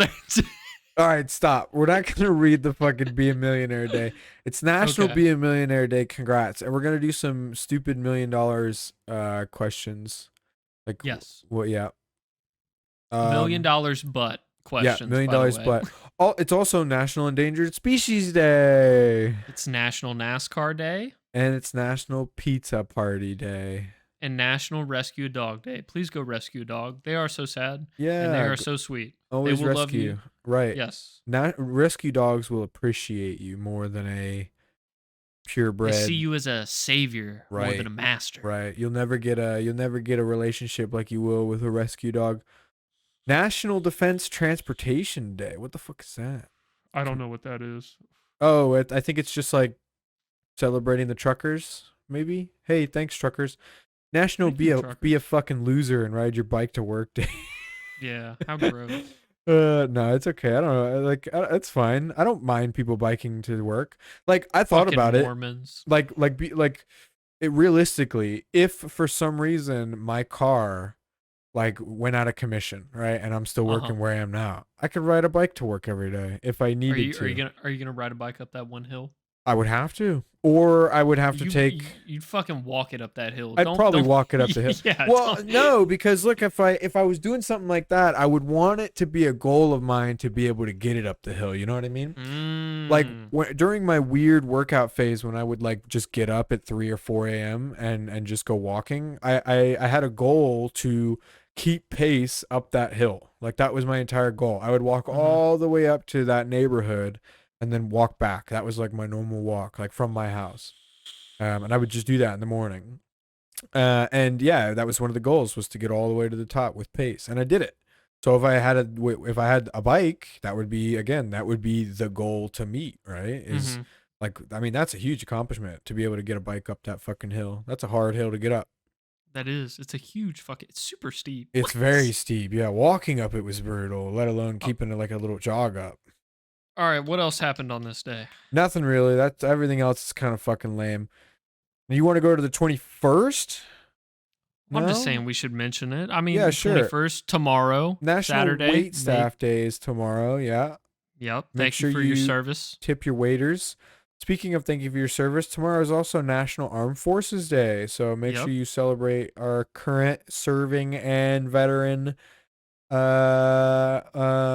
all right, stop. We're not gonna read the fucking Be a Millionaire Day. It's National Okay. Be a Millionaire Day. Congrats, and we're gonna do some stupid $1 million questions. Like Yes. What? Yeah. $1 million but questions. Yeah, $1 million by the way. but it's also National Endangered Species Day, It's National NASCAR Day and it's National Pizza Party Day. and National Rescue a Dog Day. Please go rescue a dog. They are so sad. Yeah, And they are so sweet. always they will rescue. love you. Right. Yes. Rescue dogs will appreciate you more than a purebred. They see you as a savior more Right. than a master. Right. You'll never get a relationship like you will with a rescue dog. National Defense Transportation Day. What the fuck is that? I don't know what that is. Oh, I think it's just like celebrating the truckers, maybe. Hey, thanks truckers. National Thank be you, a truckers. be a fucking loser and ride your bike to work day. Yeah. How gross. No, it's okay. I don't know. Like, it's fine. I don't mind people biking to work. Like, I thought Fucking about it. Mormons. It realistically, if for some reason my car like went out of commission, right, and I'm still working where I am now, I could ride a bike to work every day if I needed to. Are you gonna ride a bike up that one hill? I would have to, or I would have to take. You'd fucking walk it up that hill. I'd probably walk it up the hill. Yeah. Well, don't- no, because look, if I was doing something like that, I would want it to be a goal of mine to be able to get it up the hill. You know what I mean? Like during my weird workout phase, when I would like just get up at 3 or 4 a.m. and just go walking, I had a goal to keep pace up that hill. Like that was my entire goal. I would walk all the way up to that neighborhood and then walk back. That was like my normal walk, like from my house. And I would just do that in the morning. And yeah, that was one of the goals, was to get all the way to the top with pace. And I did it. So if I had a bike, that would be the goal to meet, right? Is Mhm. like, I mean, that's a huge accomplishment to be able to get a bike up that fucking hill. That's a hard hill to get up. That is. It's a huge fucking. It's super steep. It's very steep. Yeah, walking up it was brutal, let alone Oh, keeping it like a little jog up. all right. What else happened on this day? Nothing really. That's everything else is kind of fucking lame. You want to go to the 21st? I'm just No? saying we should mention it. I mean, Yeah, the sure. 21st tomorrow, National Saturday. Wait Staff Day is tomorrow. Yeah. Yep. Make Thank sure you for your you service. tip your waiters. Speaking of thank you for your service, tomorrow is also National Armed Forces Day. So make Yep. sure you celebrate our current serving and veteran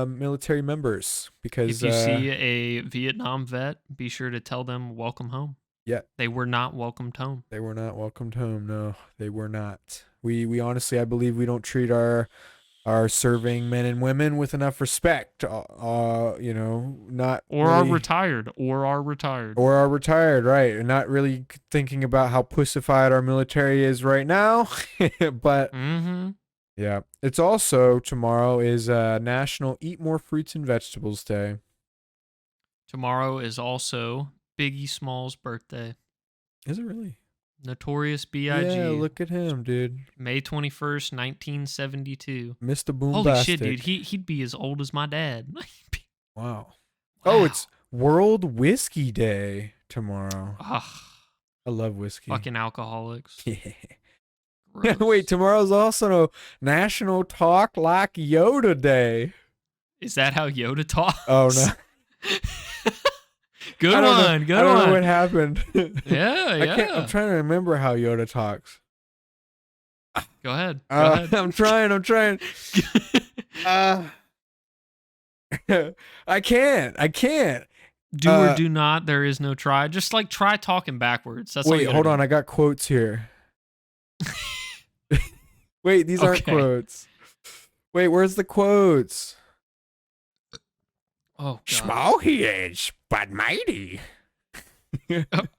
military members, because If you see a Vietnam vet, be sure to tell them welcome home. yeah, They were not welcomed home. they were not welcomed home. No, they were not. We honestly, I believe we don't treat our serving men and women with enough respect. Not Or are really, retired. or are retired, right? And not really thinking about how pussified our military is right now. But Mm-hmm. yeah, it's also tomorrow is National Eat More Fruits and Vegetables Day. Tomorrow is also Biggie Smalls' birthday. Is it really? Notorious B.I.G. Yeah, look at him, dude. May 21st, 1972. Mr. Boom Holy shit, dude. He'd be as old as my dad. Wow. Wow. Oh, it's World Whiskey Day tomorrow. Ugh, I love whiskey. fucking alcoholics. Yeah. Gross. Wait, tomorrow's also National Talk Like Yoda Day. Is that how Yoda talks? Oh no. Good I don't one. know, Good I don't one. know what happened. Yeah, I'm yeah. trying to remember how Yoda talks. Go ahead. Go ahead. I'm trying. I can't. Do or do not. There is no try. Just like try talking backwards. That's all Wait, you gotta hold do. on. I got quotes here. Wait, these aren't Okay. quotes. Wait, where's the quotes? Oh, God. Small he is, but mighty.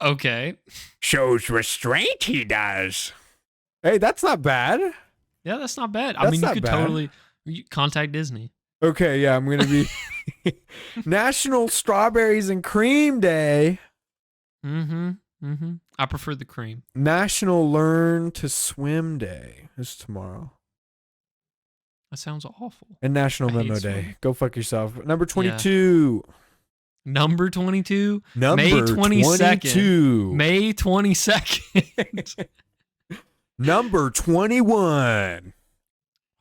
Okay. Shows restraint he does. Hey, that's not bad. Yeah, that's not bad. I That's mean, you not could bad. totally contact Disney. Okay, yeah, I'm going to be National Strawberries and Cream Day. Mm-hmm. Mm-hmm. I prefer the cream. National Learn to Swim Day is tomorrow. That sounds awful. And National I hate Memo Day. swimming. Go fuck yourself. Number 22. Number 22. Number May 22nd. 22. May 22nd. Number 21.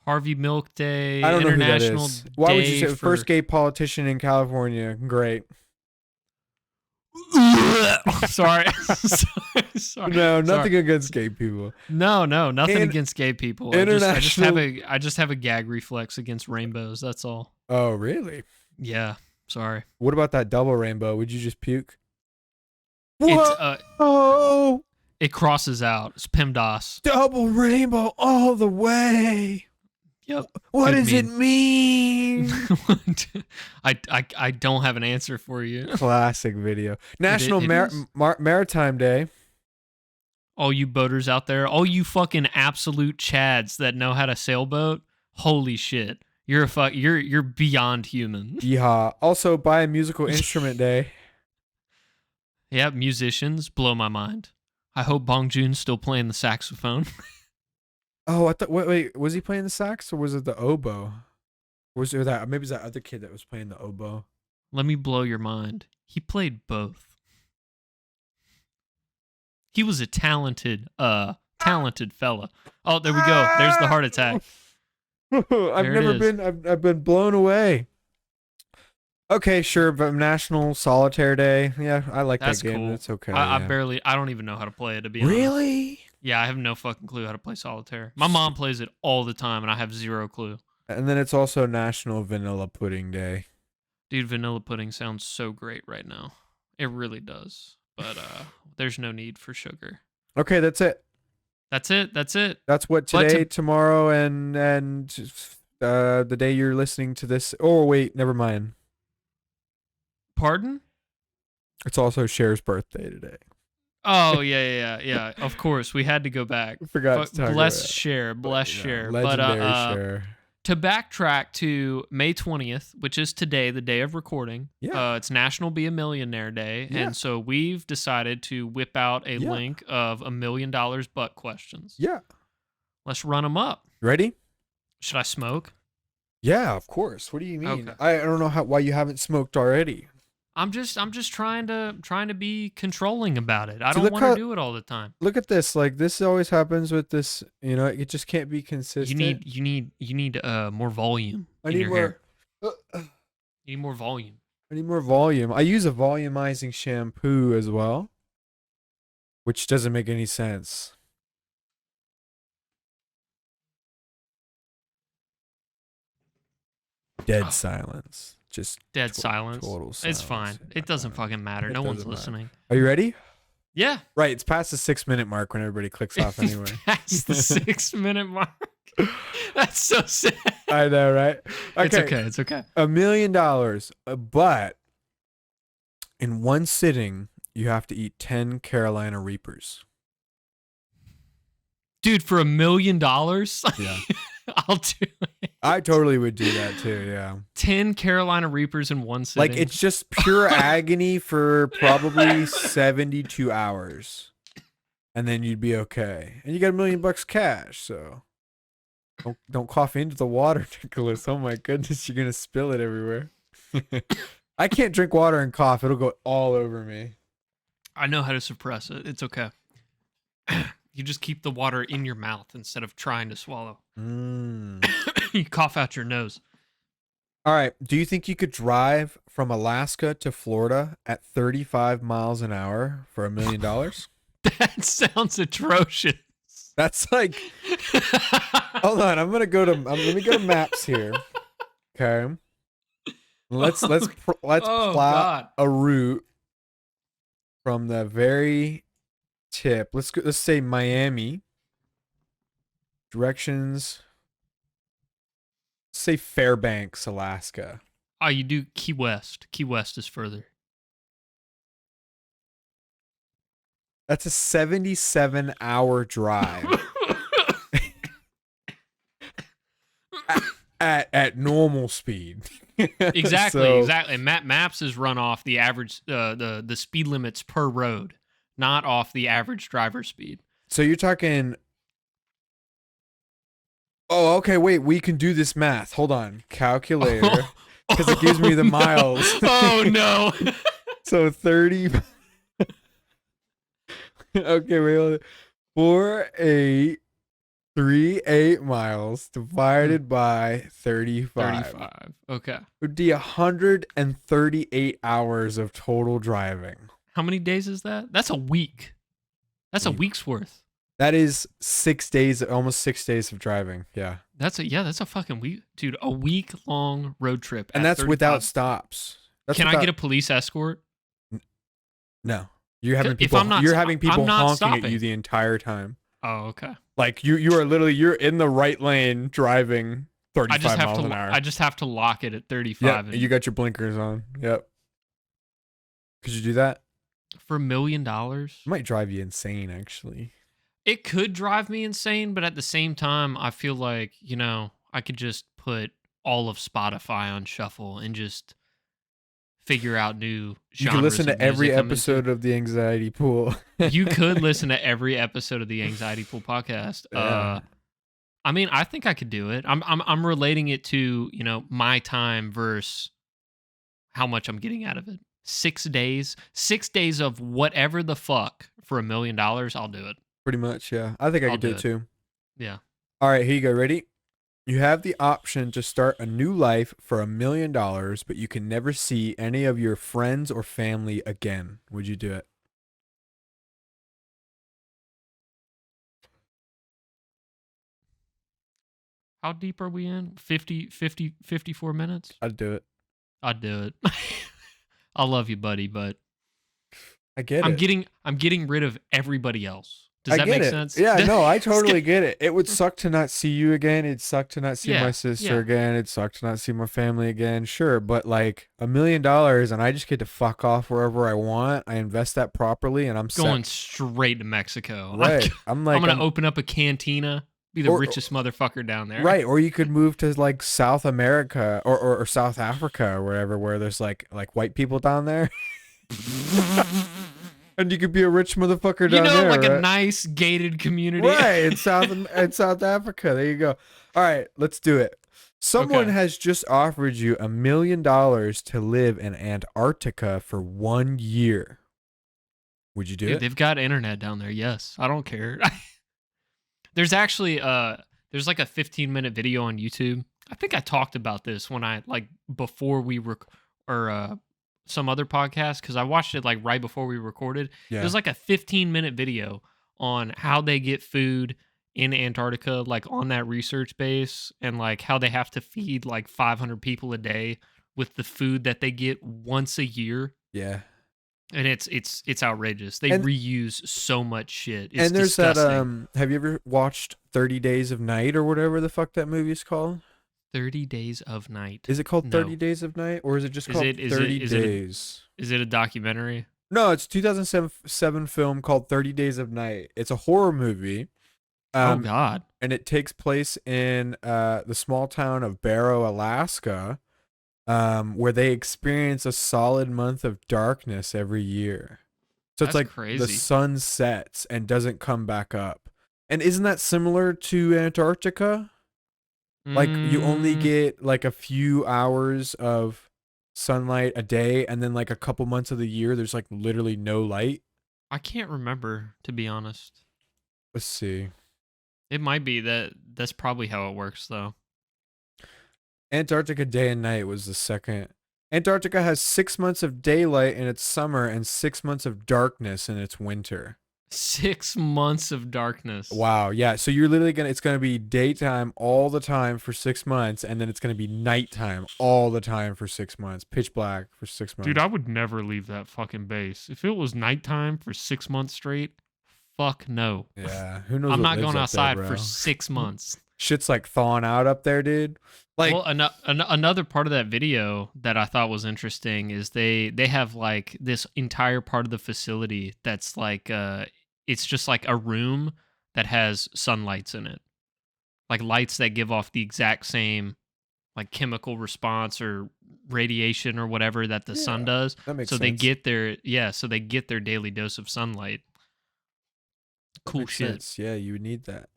Harvey Milk Day. I don't know who that International is. Why would you Day say first gay politician in California? Great. Sorry. Sorry. No, nothing Sorry. against gay people. No, nothing against gay people. I just have a gag reflex against rainbows. That's all. Oh, really? Yeah. Sorry. What about that double rainbow? Would you just puke? It's Oh, it crosses out. It's PEMDAS. double rainbow all the way. Yep. What Good does it mean? I don't have an answer for you. Classic video. National it is. Maritime Day. All you boaters out there, all you fucking absolute chads that know how to sailboat, holy shit. You're beyond human. Yeehaw. Also, buy a musical instrument day. Yeah, musicians blow my mind. I hope Bong Joon's still playing the saxophone. Oh, I thought. Wait. Was he playing the sax or was it the oboe? Was it that? Maybe it was that other kid that was playing the oboe. Let me blow your mind. He played both. He was a talented fella. Oh, there we go. There's the heart attack. I've been blown away. Okay, sure, but National Solitaire Day. Yeah, I like That's that game. cool. That's okay. I yeah. I don't even know how to play it, to be honest. Really? Yeah, I have no fucking clue how to play solitaire. My mom plays it all the time, and I have zero clue. And then it's also National Vanilla Pudding Day. Dude, vanilla pudding sounds so great right now. It really does. But there's no need for sugar. Okay, that's it. That's it. That's what today, tomorrow, and the day you're listening to this. Oh wait, never mind. Pardon? It's also Cher's birthday today. Oh, yeah. Of course, we had to go back. I forgot to talk Bless about Cher. Bless Cher. Legendary But Cher. to backtrack to May 20th, which is today, the day of recording. Yeah. It's National Be a Millionaire Day. Yeah. And so we've decided to whip out a Yeah. link of $1 million butt questions. Yeah. Let's run them up. Ready? Should I smoke? Yeah, of course. What do you mean? Okay. I don't know why you haven't smoked already. I'm just trying to be controlling about it. I See, don't look want to how- do it all the time. Look at this. Like this always happens with this. You know, it just can't be consistent. You need more volume I in need your more. hair. I You need more volume. need more volume. I use a volumizing shampoo as well, which doesn't make any sense. Dead silence. Just Dead silence. total silence. It's fine. It doesn't fucking matter. It No one's doesn't matter. listening. Are you ready? Yeah. Right. It's past the 6-minute mark when everybody clicks off anyway. That's the 6-minute mark. That's so sad. I know, right? It's okay. It's okay. $1 million, but in one sitting, you have to eat 10 Carolina Reapers. Dude, for $1 million, Yeah. I'll do it. I totally would do that too, yeah. 10 Carolina Reapers in one sitting. Like, it's just pure agony for probably 72 hours. And then you'd be okay. And you got $1 million cash, so don't cough into the water, Nicholas. Oh my goodness, you're going to spill it everywhere. I can't drink water and cough. It'll go all over me. I know how to suppress it. It's okay. You just keep the water in your mouth instead of trying to swallow. You cough out your nose. All right. Do you think you could drive from Alaska to Florida at 35 miles an hour for $1 million? That sounds atrocious. That's like, hold on. Let me go to maps here. Okay. Let's Oh, plot God. a route from the very tip. Let's say Miami. Directions. Say Fairbanks, Alaska. Oh, you do Key West. Key West is further. That's a 77-hour drive at normal speed. Exactly, So- exactly. Maps is run off the average, the speed limits per road, not off the average driver speed. So you're talking. Oh, okay. Wait, we can do this math. Hold on, calculator, because it gives me the miles. Oh no! So 30. Okay, wait. Hold on. 4,838 miles divided by 35 35. Okay. would be 138 hours of total driving. How many days is that? That's a week. That's a Yeah. week's worth. That is 6 days, almost 6 days of driving. Yeah. That's a fucking week, dude. A week long road trip, And at that's 35. without stops. That's Can I without- get a police escort? No. You're having If people I'm not you're sto- having people I'm not honking at stopping. you the entire time. Oh, okay. Like you are literally you're in the right lane driving 35 I just have miles to. an hour. I just have to lock it at 35. Yeah, and you got your blinkers on. Yep. Could you do that? for $1 million, It might drive you insane, actually. it could drive me insane. But at the same time, I feel like I could just put all of Spotify on shuffle and just figure out new You genres can listen of to every music I'm into. episode of the Anxiety Pool. You could listen to every episode of the Anxiety Pool podcast. Yeah. I mean, I think I could do it. I'm relating it to, my time versus how much I'm getting out of it. 6 days of whatever the fuck for $1 million, I'll do it. Pretty much, yeah. I think I I'll could do do it it. too. Yeah. All right, here you go. Ready? You have the option to start a new life for $1 million, but you can never see any of your friends or family again. Would you do it? How deep are we in? 54 minutes? I'd do it. I'd do it. I love you, buddy, but I get I'm it. getting rid of everybody else. Does I that get make it. sense? Yeah, no, I totally get it. It would suck to not see you again. It'd suck to not see Yeah, my sister yeah. again. It'd suck to not see my family again. Sure, but like $1 million and I just get to fuck off wherever I want. I invest that properly and I'm Going set. straight to Mexico. Right. I'm like, I'm gonna open up a cantina Be the Or- richest motherfucker down there. Right, or you could move to like South America or South Africa or wherever where there's like white people down there, and you could be a rich motherfucker You down know, there, like a right? nice gated community. Right, in South Africa. There you go. All right, let's do it. Someone Okay. has just offered you $1 million to live in Antarctica for 1 year. Would you do Dude, it? they've got internet down there. Yes, I don't care. There's actually there's like a 15-minute video on YouTube. I think I talked about this when I like before we or some other podcast because I watched it like right before we recorded. Yeah. It was like a 15-minute video on how they get food in Antarctica, like on that research base, and like how they have to feed like 500 people a day with the food that they get once a year. Yeah. And it's outrageous. They And- reuse so much shit. It's And there's disgusting. that have you ever watched 30 Days of Night or whatever the fuck that movie's called? 30 Days of Night. Is it called No. 30 Days of Night or is it just Is called it- is 30 it- is it a- Days? Is it a documentary? No, it's a 2007 film called 30 Days of Night. It's a horror movie. Oh God. And it takes place in the small town of Barrow, Alaska, where they experience a solid month of darkness every year. So it's That's like the crazy. sun sets and doesn't come back up. And isn't that similar to Antarctica? Like you only Mm, get like a few hours of sunlight a day, and then like a couple months of the year, there's like literally no light. I can't remember, to be honest. Let's see. It might be that. That's probably how it works, though. Antarctica day and night was the second. Antarctica has 6 months of daylight in its summer and 6 months of darkness in its winter. 6 months of darkness. Wow, yeah. So you're literally it's gonna be daytime all the time for 6 months, and then it's gonna be nighttime all the time for 6 months, pitch black for 6 months. Dude, I would never leave that fucking base. If it was nighttime for 6 months straight, fuck no. Yeah, who knows? I'm what not lives going up outside there, for bro. 6 months. Shit's like thawing out up there, dude. Like, Well, another part of that video that I thought was interesting is they have like this entire part of the facility that's like it's just like a room that has sunlights in it, like lights that give off the exact same like chemical response or radiation or whatever that the sun Yeah, does. that makes So sense. they get their daily dose of sunlight. Cool Makes shit. sense. Yeah, you would need that.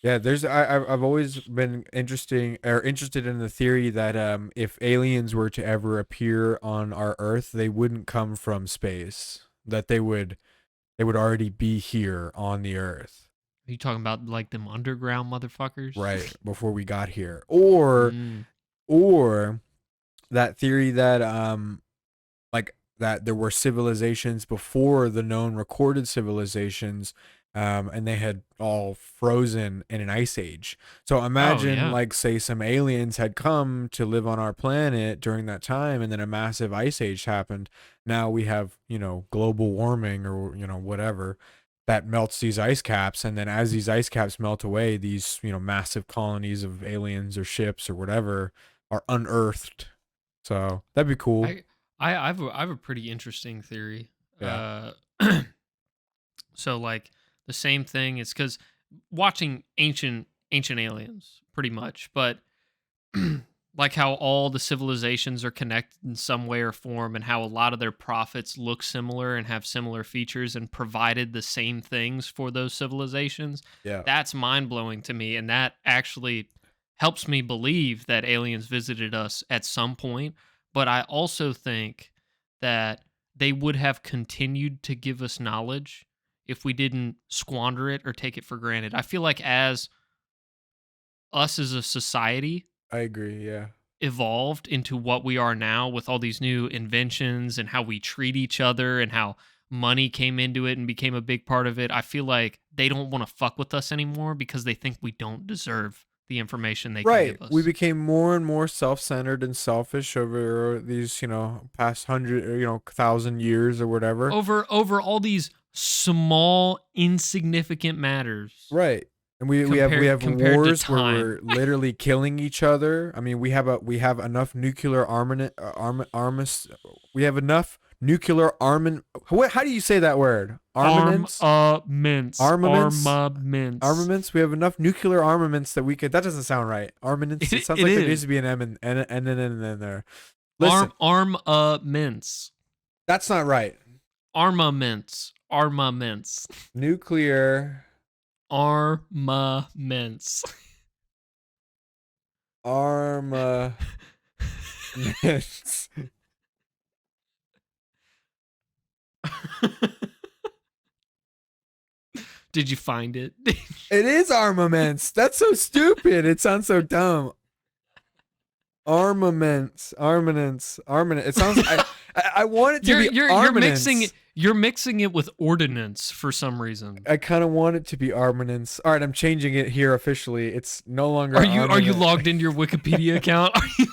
Yeah, I've always been interested in the theory that if aliens were to ever appear on our Earth, they wouldn't come from space. That they would already be here on the Earth, Are you talking about like them underground motherfuckers? right, before we got here. Or that theory that like that there were civilizations before the known recorded civilizations, and they had all frozen in an ice age. So imagine yeah. like say some aliens had come to live on our planet during that time, and then a massive ice age happened. Now we have, global warming or, whatever that melts these ice caps. And then as these ice caps melt away, these, massive colonies of aliens or ships or whatever are unearthed. So that'd be cool. I have a pretty interesting theory. Yeah. So like the same thing is because watching ancient aliens pretty much, but like how all the civilizations are connected in some way or form, and how a lot of their prophets look similar and have similar features and provided the same things for those civilizations. Yeah. That's mind blowing to me, and that actually helps me believe that aliens visited us at some point. But I also think that they would have continued to give us knowledge if we didn't squander it or take it for granted. I feel like as us as a society I agree. Yeah. evolved into what we are now with all these new inventions and how we treat each other and how money came into it and became a big part of it, I feel like they don't want to fuck with us anymore because they think we don't deserve the information they can Right. give us. We became more and more self-centered and selfish over these, past 100 or 1,000 years or whatever. over all these small insignificant matters. Right. And we have compared to wars where time. we're literally killing each other. I mean, we have enough nuclear armaments. We have enough nuclear armament. How do you say that word? Armaments. Armaments. Armaments. Armaments. Armaments. We have enough nuclear armaments that we could. That doesn't sound right. Armaments. It sounds It like there is. needs to be an M and an in there. Listen, Armaments. that's not right. Armaments. Nuclear Armaments. armaments. Did you find it? It is armaments. That's so stupid. It sounds so dumb. Armaments. It sounds. I want it to be armaments. You're mixing it with ordinance for some reason. I kind of want it to be armaments. All right, I'm changing it here officially. It's no longer. Are you armament. logged into your Wikipedia account? Are you?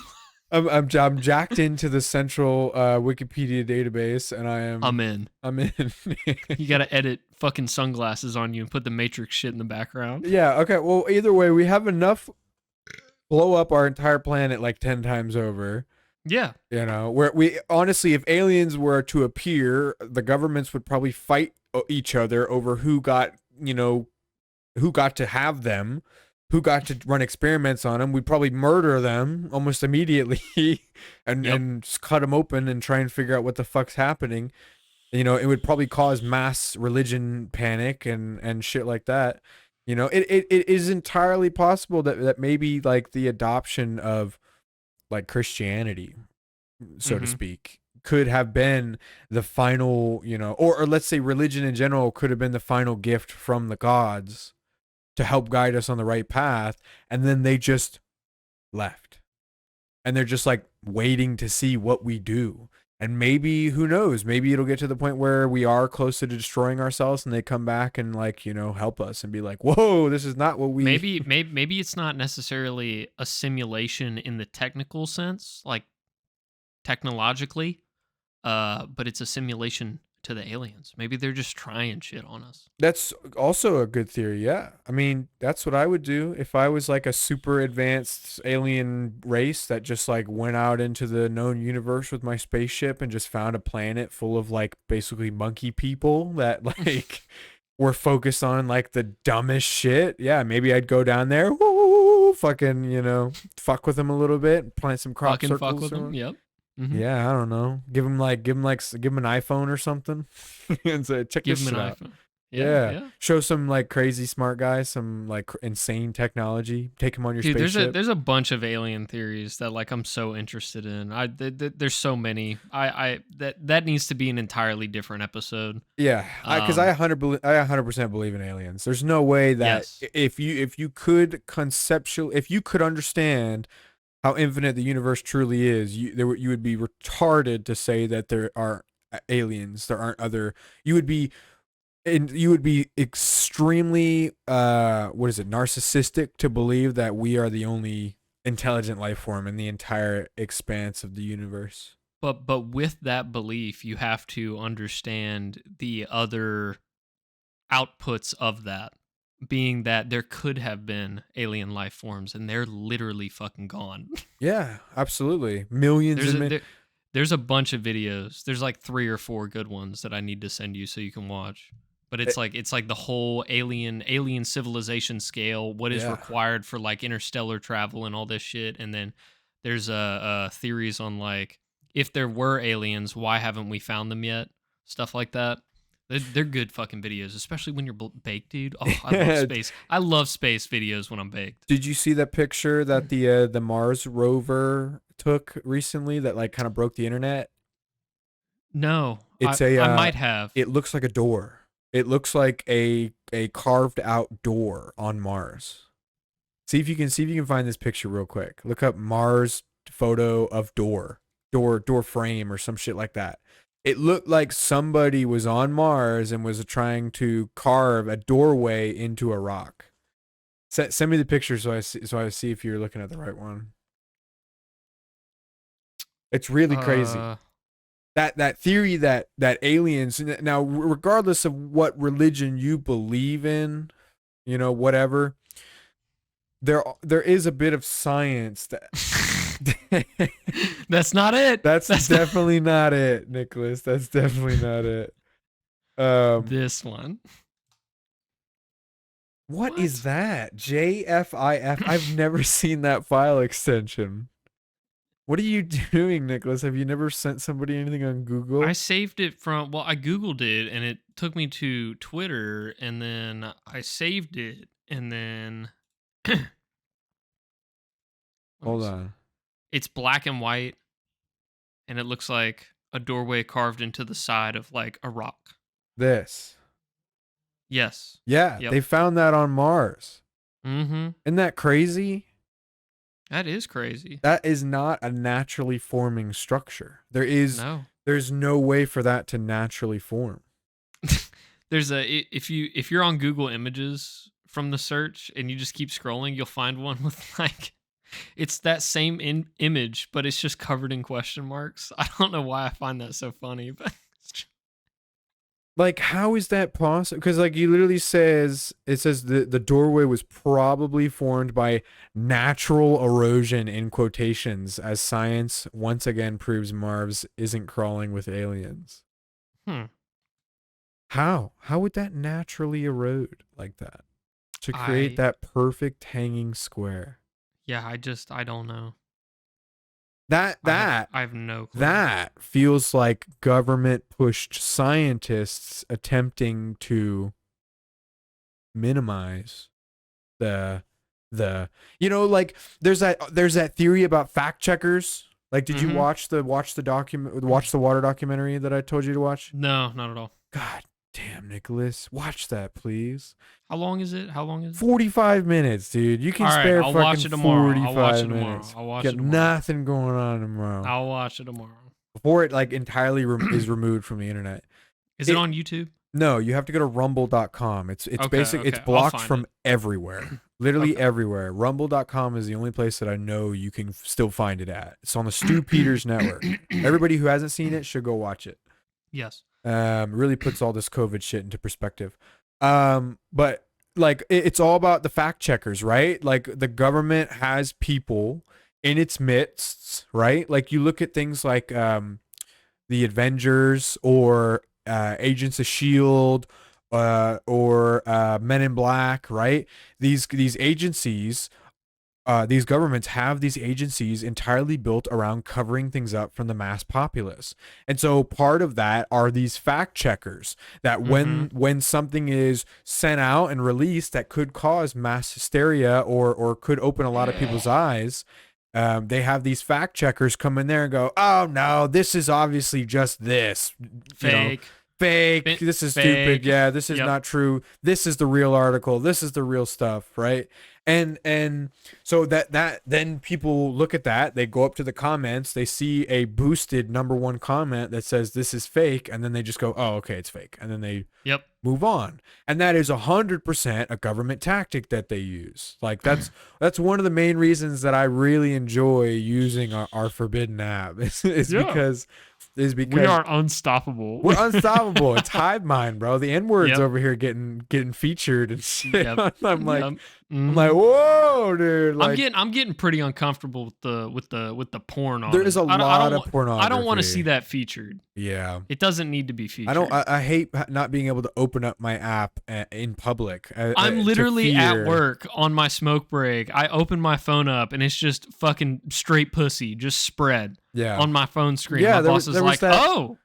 I'm jacked into the central Wikipedia database, and I am. I'm in. You gotta edit fucking sunglasses on you and put the Matrix shit in the background. Yeah. Okay. Well, either way, we have enough. Blow up our entire planet like 10 times over. Yeah. You know, where we honestly, if aliens were to appear, the governments would probably fight each other over who got to have them, who got to run experiments on them. We'd probably murder them almost immediately and just cut them open and try and figure out what the fuck's happening. You know, it would probably cause mass religion panic and shit like that. You know, it is entirely possible that maybe like the adoption of like Christianity, so to speak, could have been the final, you know, or let's say religion in general could have been the final gift from the gods to help guide us on the right path. And then they just left. And they're just like waiting to see what we do. And maybe, who knows, maybe it'll get to the point where we are close to destroying ourselves and they come back and like, you know, help us and be like, whoa, this is not what we... Maybe it's not necessarily a simulation in the technical sense, like technologically, but it's a simulation to the aliens. Maybe they're just trying shit on us. That's also a good theory, yeah. I mean, that's what I would do if I was like a super advanced alien race that just like went out into the known universe with my spaceship and just found a planet full of like basically monkey people that like were focused on like the dumbest shit. Yeah, maybe I'd go down there, woo, fucking, you know, fuck with them a little bit, plant some crop Fucking circles. fuck with them, yep. Mm-hmm. Yeah, I don't know. Give him an iPhone or something, and say, check this shit out. Yeah. Show some like crazy smart guys some like insane technology. Take him on your spaceship. There's a bunch of alien theories that like I'm so interested in. There's so many. That needs to be an entirely different episode. Yeah, because I 100% believe in aliens. There's no way that if you could understand how infinite the universe truly is, you would be retarded to say that there are aliens. There aren't other. You would be extremely narcissistic to believe that we are the only intelligent life form in the entire expanse of the universe. But with that belief, you have to understand the other outputs of that. Being that there could have been alien life forms and they're literally fucking gone. Yeah, absolutely. Millions. There's a bunch of videos. There's like 3 or 4 good ones that I need to send you so you can watch. But it's like the whole alien civilization scale, what is required for like interstellar travel and all this shit. And then there's theories on like, if there were aliens, why haven't we found them yet? Stuff like that. They're good fucking videos, especially when you're baked, dude. Oh, I love space. I love space videos when I'm baked. Did you see that picture that the Mars rover took recently that like kind of broke the internet? No, I might have. It looks like a door. It looks like a carved out door on Mars. See if you can find this picture real quick. Look up Mars photo of door frame or some shit like that. It looked like somebody was on Mars and was trying to carve a doorway into a rock. Send me the picture so I see if you're looking at the right one. It's really crazy. That theory that aliens, now regardless of what religion you believe in, whatever. There is a bit of science that That's not it. that's That's definitely not it, Nicholas. That's definitely not it. this one. What is that? JFIF? I've never seen that file extension. What are you doing, Nicholas? Have you never sent somebody anything on Google? I saved it from, well, I Googled it and it took me to Twitter, and then I saved it, and then. Hold on. It's black and white, and it looks like a doorway carved into the side of like a rock. This. Yes. Yeah, Yep. they found that on Mars. Mm-hmm. Isn't that crazy? That is crazy. That is not a naturally forming structure. There's no way for that to naturally form. There's if you're on Google Images from the search and you just keep scrolling, you'll find one with like it's that same image, but it's just covered in question marks. I don't know why I find that so funny, but like, how is that possible? Because like he literally says, it says the doorway was probably formed by natural erosion in quotations, as science once again proves Mars isn't crawling with aliens. How would that naturally erode like that to create that perfect hanging square? Yeah, I don't know. I have no clue. That feels like government pushed scientists attempting to minimize the like there's that theory about fact checkers. Like, did you watch the water documentary that I told you to watch? No, not at all. God damn, Nicholas, watch that, please. How long is it? 45 minutes, dude. You can spare I'll fucking watch it tomorrow. 45 minutes. I'll watch Got it tomorrow. nothing going on tomorrow. I'll watch it tomorrow. Before it like entirely is removed from the internet. Is it on YouTube? No, you have to go to rumble.com. It's basically it's blocked from everywhere. Literally everywhere. Rumble.com is the only place that I know you can still find it at. It's on the Stu Peters network. Everybody who hasn't seen it should go watch it. Yes. Really puts all this COVID shit into perspective. But like it's all about the fact checkers, right? Like the government has people in its midst, right? Like you look at things like the Avengers or Agents of S.H.I.E.L.D. Or Men in Black, right? These agencies, these governments have these agencies entirely built around covering things up from the mass populace. And so part of that are these fact checkers that when something is sent out and released that could cause mass hysteria or could open a lot of people's eyes, they have these fact checkers come in there and go, oh no, this is obviously just this. Fake. Fake. This is fake. Stupid. Yeah, this is not true. This is the real article. This is the real stuff, right? And so that then people look at that, they go up to the comments, they see a boosted #1 comment that says this is fake, and then they just go, oh, okay, it's fake, and then they move on. And that is 100% a government tactic that they use. Like that's one of the main reasons that I really enjoy using our Forbidden app is because we are unstoppable. We're unstoppable. It's hive mind, bro. The N-word's over here getting featured and shit. I'm like, whoa, dude. Like, I'm getting pretty uncomfortable with the porn on there is a lot of pornography. I don't want to see that featured. Yeah. It doesn't need to be featured. I hate not being able to open up my app in public. I'm literally at work on my smoke break. I open my phone up and it's just fucking straight pussy, just spread. Yeah. On my phone screen. Yeah, my boss is like, oh.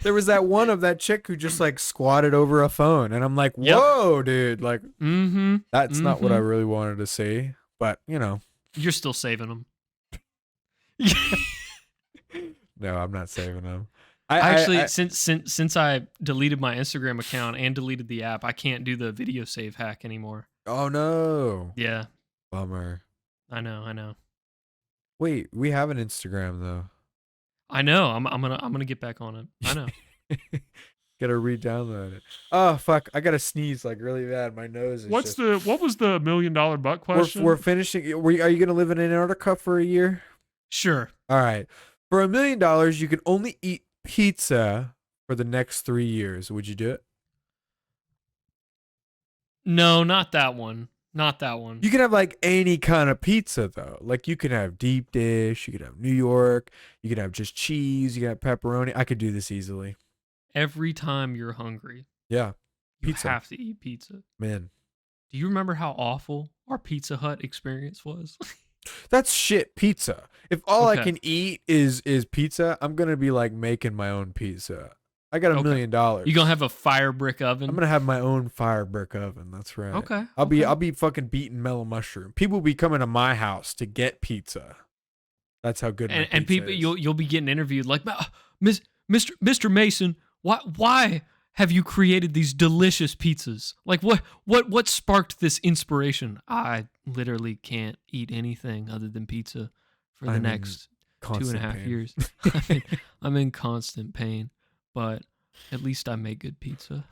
There was that one of that chick who just like squatted over a phone. And I'm like, whoa, dude. Like, that's not what I really wanted to see. But, you know. You're still saving them. No, I'm not saving them. Since I deleted my Instagram account and deleted the app, I can't do the video save hack anymore. Oh, no. Yeah. Bummer. I know. Wait, we have an Instagram though. I know. I'm gonna get back on it. I know. Gotta re-download it. Oh fuck! I gotta sneeze like really bad. My nose is. What was the $1 million buck question? We're finishing. Are you gonna live in Antarctica for a year? Sure. All right. For $1 million, you can only eat pizza for the next 3 years. Would you do it? No, not that one. Not that one. You can have like any kind of pizza though. Like you can have deep dish, you could have New York, you could have just cheese, you can have pepperoni. I could do this easily. Every time you're hungry, Yeah. you Pizza. have to eat pizza. Man. Do you remember how awful our Pizza Hut experience was? That's shit pizza. If all I Okay. can eat is pizza, I'm gonna be like making my own pizza. I got $1 Okay. million. You gonna have a fire brick oven? I'm gonna have my own fire brick oven. That's right. Okay. I'll be fucking beating mellow mushroom. People will be coming to my house to get pizza. That's how good my and pizza people is. you'll be getting interviewed like, Mr. Mason, why have you created these delicious pizzas? Like what sparked this inspiration? I literally can't eat anything other than pizza for the I'm in next 2.5 pain. years. I'm in constant pain, but at least I make good pizza.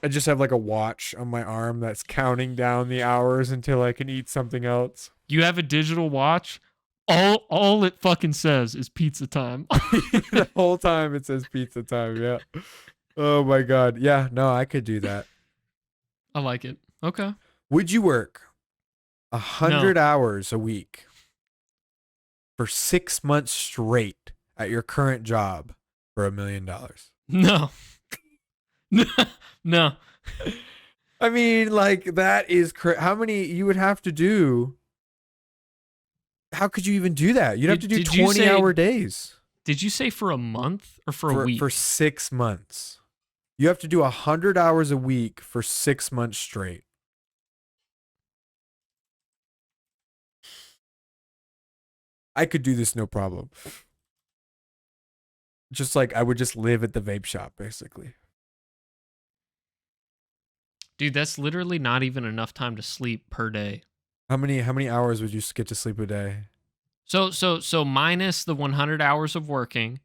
I just have like a watch on my arm that's counting down the hours until I can eat something else. You have a digital watch. All it fucking says is pizza time. The whole time it says pizza time. Yeah. Oh my god. Yeah. No, I could do that. I like it. Okay. Would you work 100 hours a week for 6 months straight at your current job for $1 million? No. No. I mean, like that is how many you would have to do? How could you even do that? You'd have to do Did you say- 20-hour days Did you say for a month or for a week? for 6 months. You have to do 100 hours a week for 6 months straight. I could do this no problem. Just like I would just live at the vape shop, basically. Dude, that's literally not even enough time to sleep per day. How many hours would you get to sleep a day? So minus the 100 hours of working,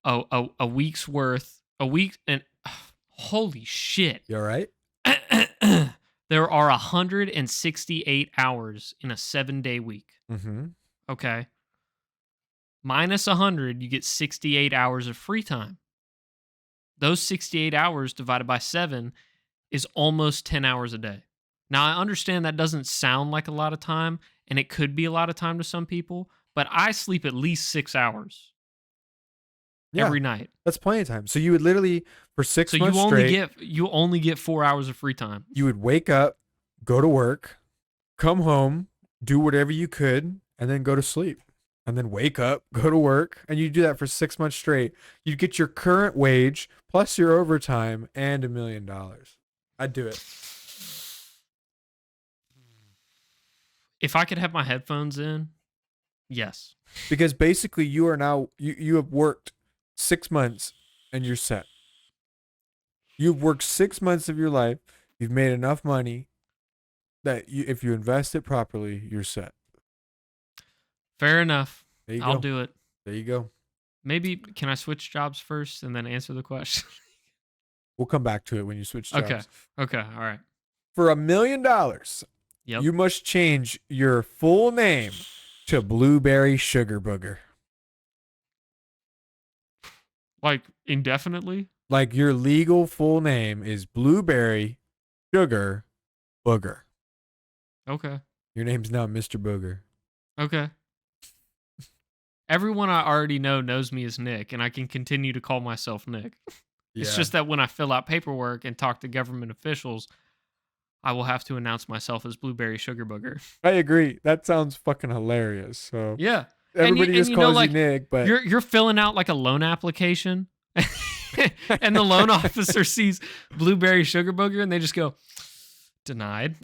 a week's worth, a week and holy shit. You all right? There are 168 hours in a 7-day week. Mm-hmm. Okay. Minus 100, you get 68 hours of free time. Those 68 hours divided by 7 is almost 10 hours a day. Now, I understand that doesn't sound like a lot of time, and it could be a lot of time to some people, but I sleep at least 6 hours every night. That's plenty of time. So you would literally for 6 So months you only get 4 hours of free time. you would wake up, go to work, come home, do whatever you could, and then go to sleep. And then wake up, go to work, and you do that for 6 months straight. You'd get your current wage plus your overtime and $1 million. I'd do it. If I could have my headphones in, yes. Because basically you are now you have worked 6 months and you're set. You've worked 6 months of your life. You've made enough money that if you invest it properly, you're set. Fair enough. There you I'll go. do it. There you go. Maybe, can I switch jobs first and then answer the question? We'll come back to it when you switch jobs. Okay. Okay. All right. For $1 million, Yep. you must change your full name to Blueberry Sugar Booger. Like indefinitely. Like your legal full name is Blueberry Sugar Booger. Okay. Your name's now Mr. Booger. Okay. Everyone I already know knows me as Nick, and I can continue to call myself Nick. It's just that when I fill out paperwork and talk to government officials, I will have to announce myself as Blueberry Sugar Booger. I agree. That sounds fucking hilarious. So Yeah. everybody just calls you Nick, but You're filling out like a loan application, and the loan officer sees Blueberry Sugar Booger, and they just go, denied.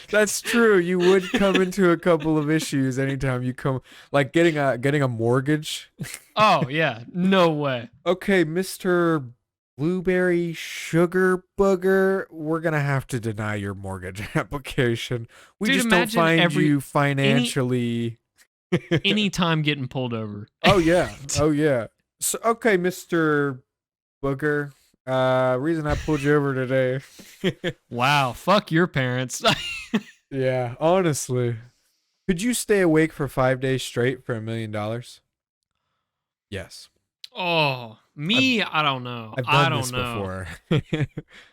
that's true. You would come into a couple of issues anytime you come, like getting a mortgage. Oh, yeah. No way. Okay, Mr. Blueberry Sugar Booger, we're gonna have to deny your mortgage application. We Dude, just don't imagine find every- you financially. Any time getting pulled over. Oh yeah, oh yeah. So okay, Mr. Booger. Reason I pulled you over today. Wow. Fuck your parents. Yeah, honestly. Could you stay awake for 5 days straight for $1 million? Yes. Oh, me, I don't know. I've I done don't this know. before.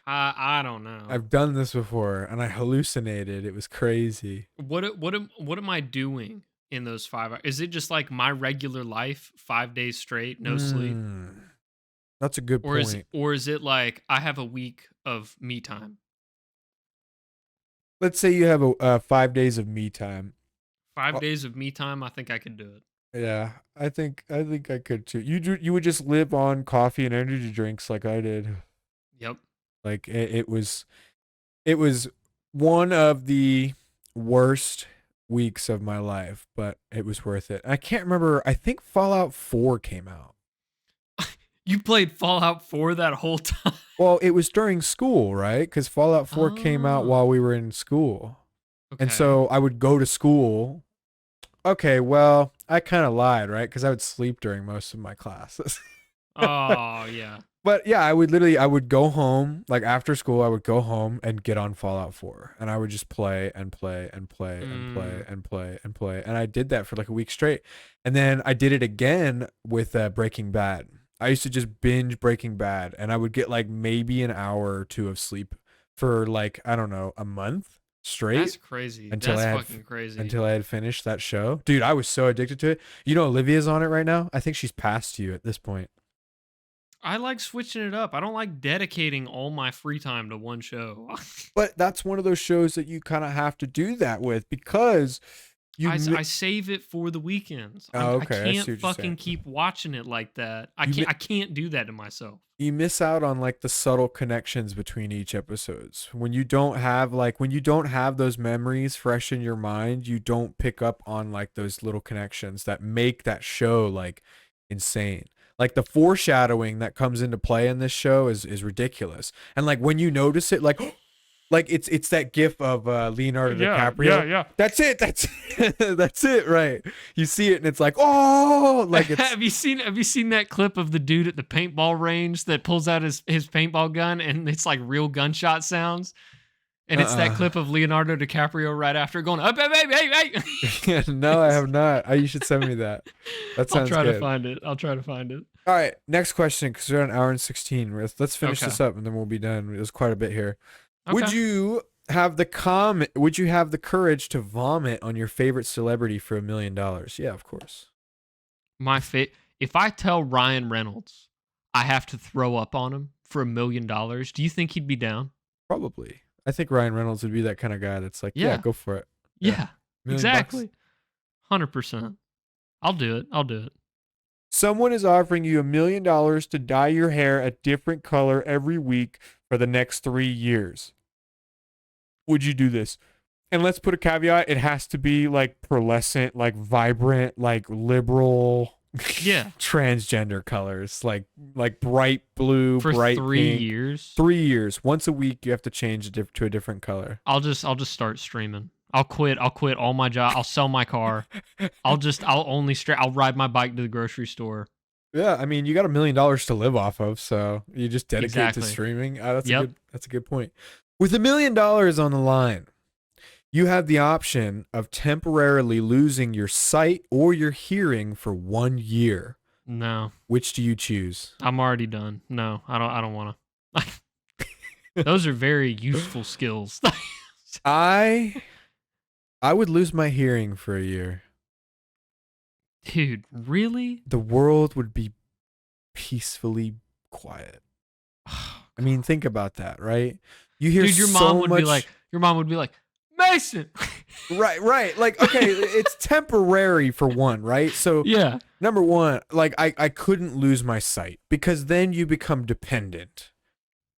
I don't know. I've done this before, and I hallucinated. It was crazy. What am I doing in those 5 hours? Is it just like my regular life, 5 days straight, no sleep? Mm, that's a good point. Or is it like I have a week of me time? Let's say you have a 5 days of me time. 5 days of me time, I think I could do it. Yeah, I think I could too. You would just live on coffee and energy drinks like I did. Yep. Like it was one of the worst weeks of my life, but it was worth it. I can't remember. I think Fallout 4 came out. You played Fallout 4 that whole time. Well, it was during school, right? Cuz Fallout 4 came out Oh. while we were in school. Okay. And so I would go to school. Okay, well, I kind of lied, right? Cuz I would sleep during most of my classes. Oh, yeah. But yeah, I would go home, like after school, I would go home and get on Fallout 4. And I would just play and play and play and play and play and play. And I did that for like a week straight. And then I did it again with Breaking Bad. I used to just binge Breaking Bad, and I would get like maybe an hour or two of sleep for like, I don't know, a month straight That's crazy. until That's I had fucking crazy. until I had finished that show. Dude, I was so addicted to it. You know, Olivia's on it right now. I think she's past you at this point. I like switching it up. I don't like dedicating all my free time to one show. But that's one of those shows that you kind of have to do that with because I save it for the weekends. Oh, I okay, I see can't what you're fucking saying. keep watching it like that. I You can't do that to myself. you miss out on like the subtle connections between each episodes. When you don't have those memories fresh in your mind, you don't pick up on like those little connections that make that show like insane. Like the foreshadowing that comes into play in this show is ridiculous. And like when you notice it, like it's that gif of Leonardo DiCaprio. Yeah. That's it. That's that's it. Right. You see it and it's like, oh, like it's Have you seen that clip of the dude at the paintball range that pulls out his paintball gun and it's like real gunshot sounds? And it's that clip of Leonardo DiCaprio right after going up, hey. No, I have not. You should send me that. That sounds I'll try good. to find it. I'll try to find it. All right, next question because we're at an hour and 16. Let's finish Okay. this up and then we'll be done. There's quite a bit here. Okay. Would you have the courage to vomit on your favorite celebrity for $1 million? Yeah, of course. If I tell Ryan Reynolds I have to throw up on him for $1 million, do you think he'd be down? Probably. I think Ryan Reynolds would be that kind of guy that's like, yeah, Yeah. go for it. Yeah, $1 million exactly. bucks. 100%. I'll do it. Someone is offering you $1 million to dye your hair a different color every week for the next 3 years. Would you do this? And let's put a caveat. It has to be like pearlescent, like vibrant, like liberal, Yeah. transgender colors, like bright blue, For bright 3 pink. years. 3 years. Once a week, you have to change to a different color. I'll just start streaming. I'll quit all my job. I'll sell my car. I'll ride my bike to the grocery store. Yeah, I mean, you got $1 million to live off of, so you just dedicate Exactly. to streaming. That's Yep. a good point. With $1 million on the line, you have the option of temporarily losing your sight or your hearing for 1 year. No, Which do you choose? I'm already done. No, I don't want to. Those are very useful skills. I would lose my hearing for a year. Dude, really? The world would be peacefully quiet. I mean, think about that, right? You hear Dude, your so mom would much... be like, Mason. Right. Like, okay, it's temporary for one, right? So Yeah. number one, like I couldn't lose my sight because then you become dependent,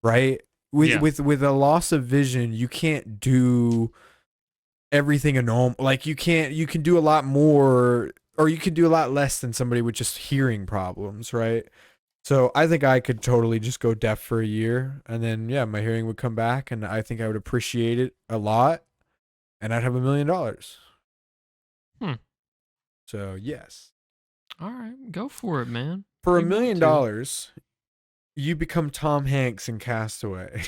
right? With a loss of vision, you can't do everything a normal. Like you can do a lot more, or you can do a lot less than somebody with just hearing problems, right? So I think I could totally just go deaf for a year, and then yeah, my hearing would come back, and I think I would appreciate it a lot, and I'd have $1 million. So yes. All right, go for it, man. For You $1 million, want you become Tom Hanks in Castaway.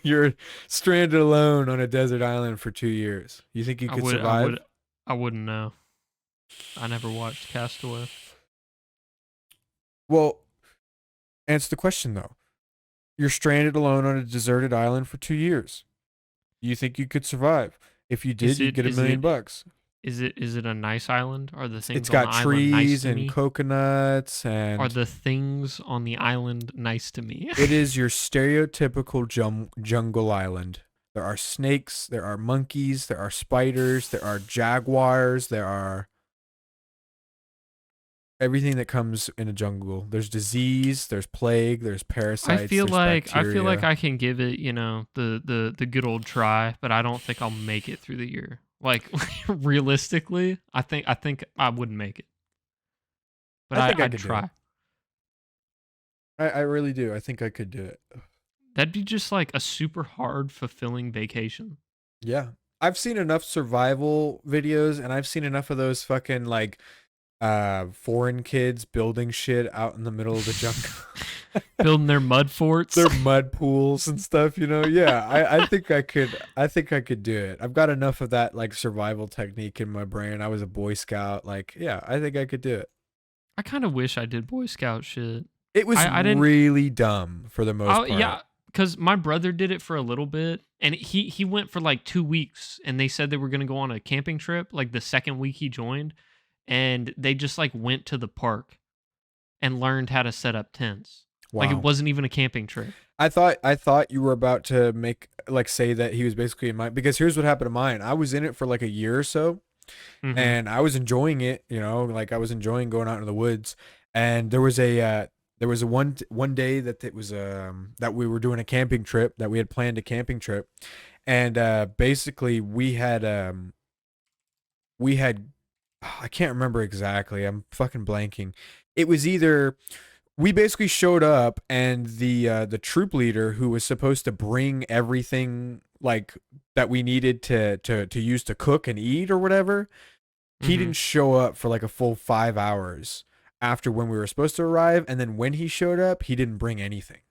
You're stranded alone on a desert island for 2 years. You think you could survive? I wouldn't know. I never watched Castaway. Well, Answer the question though. You're stranded alone on a deserted island for 2 years. Do you think you could survive? If you Is did, you'd it get a is million it bucks. is it a nice island? Are the It's things on the got island nice trees to and me? coconuts, Are and the things on the island nice to me? it is your stereotypical jungle island. There are snakes, there are monkeys, there are spiders, there are jaguars, there are everything that comes in a jungle. There's disease, there's plague, there's parasites, there's I feel like bacteria. I can give it, the good old try, but I don't think I'll make it through the year. Like realistically, I think I wouldn't make it. But I think I I'd could do it. try. I really do. I think I could do it. That'd be just like a super hard, fulfilling vacation. Yeah. I've seen enough survival videos, and I've seen enough of those fucking like foreign kids building shit out in the middle of the jungle. Building their mud forts. Their mud pools and stuff, Yeah, I think I could do it. I've got enough of that like survival technique in my brain. I was a Boy Scout. Like, yeah, I think I could do it. I kind of wish I did Boy Scout shit. It was I didn't. really dumb for the most part. Yeah, because my brother did it for a little bit, and he went for like 2 weeks, and they said they were gonna go on a camping trip. Like the second week he joined, and they just like went to the park and learned how to set up tents. Like it Wow. wasn't even a camping trip. I thought you were about to make like say that he was basically in mine, because here's what happened to mine. I was in it for like a year or so, Hmm. and I was enjoying it, like I was enjoying going out into the woods. And there was a one day that it was that we were doing a camping trip, that we had planned a camping trip. And basically we had I can't remember exactly. I'm fucking blanking. It was either we basically showed up, and the troop leader who was supposed to bring everything like that we needed to use to cook and eat or whatever, he Hmm. didn't show up for like a full 5 hours after when we were supposed to arrive. And then when he showed up, he didn't bring anything.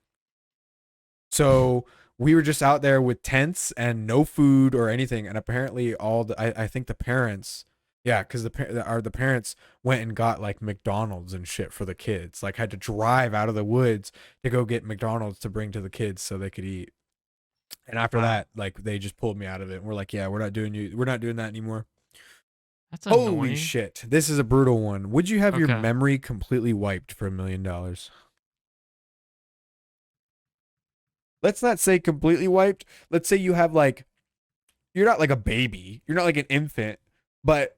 So we were just out there with tents and no food or anything. And apparently I think the parents, yeah, because the parents went and got like McDonald's and shit for the kids, like had to drive out of the woods to go get McDonald's to bring to the kids so they could eat. And after Wow, that, like they just pulled me out of it, and we're like, yeah, we're not doing that anymore. that's Holy annoying. shit. This is a brutal one. Would you have your Okay. memory completely wiped for $1 million? Let's not say completely wiped. Let's say you have like, you're not like a baby. You're not like an infant, but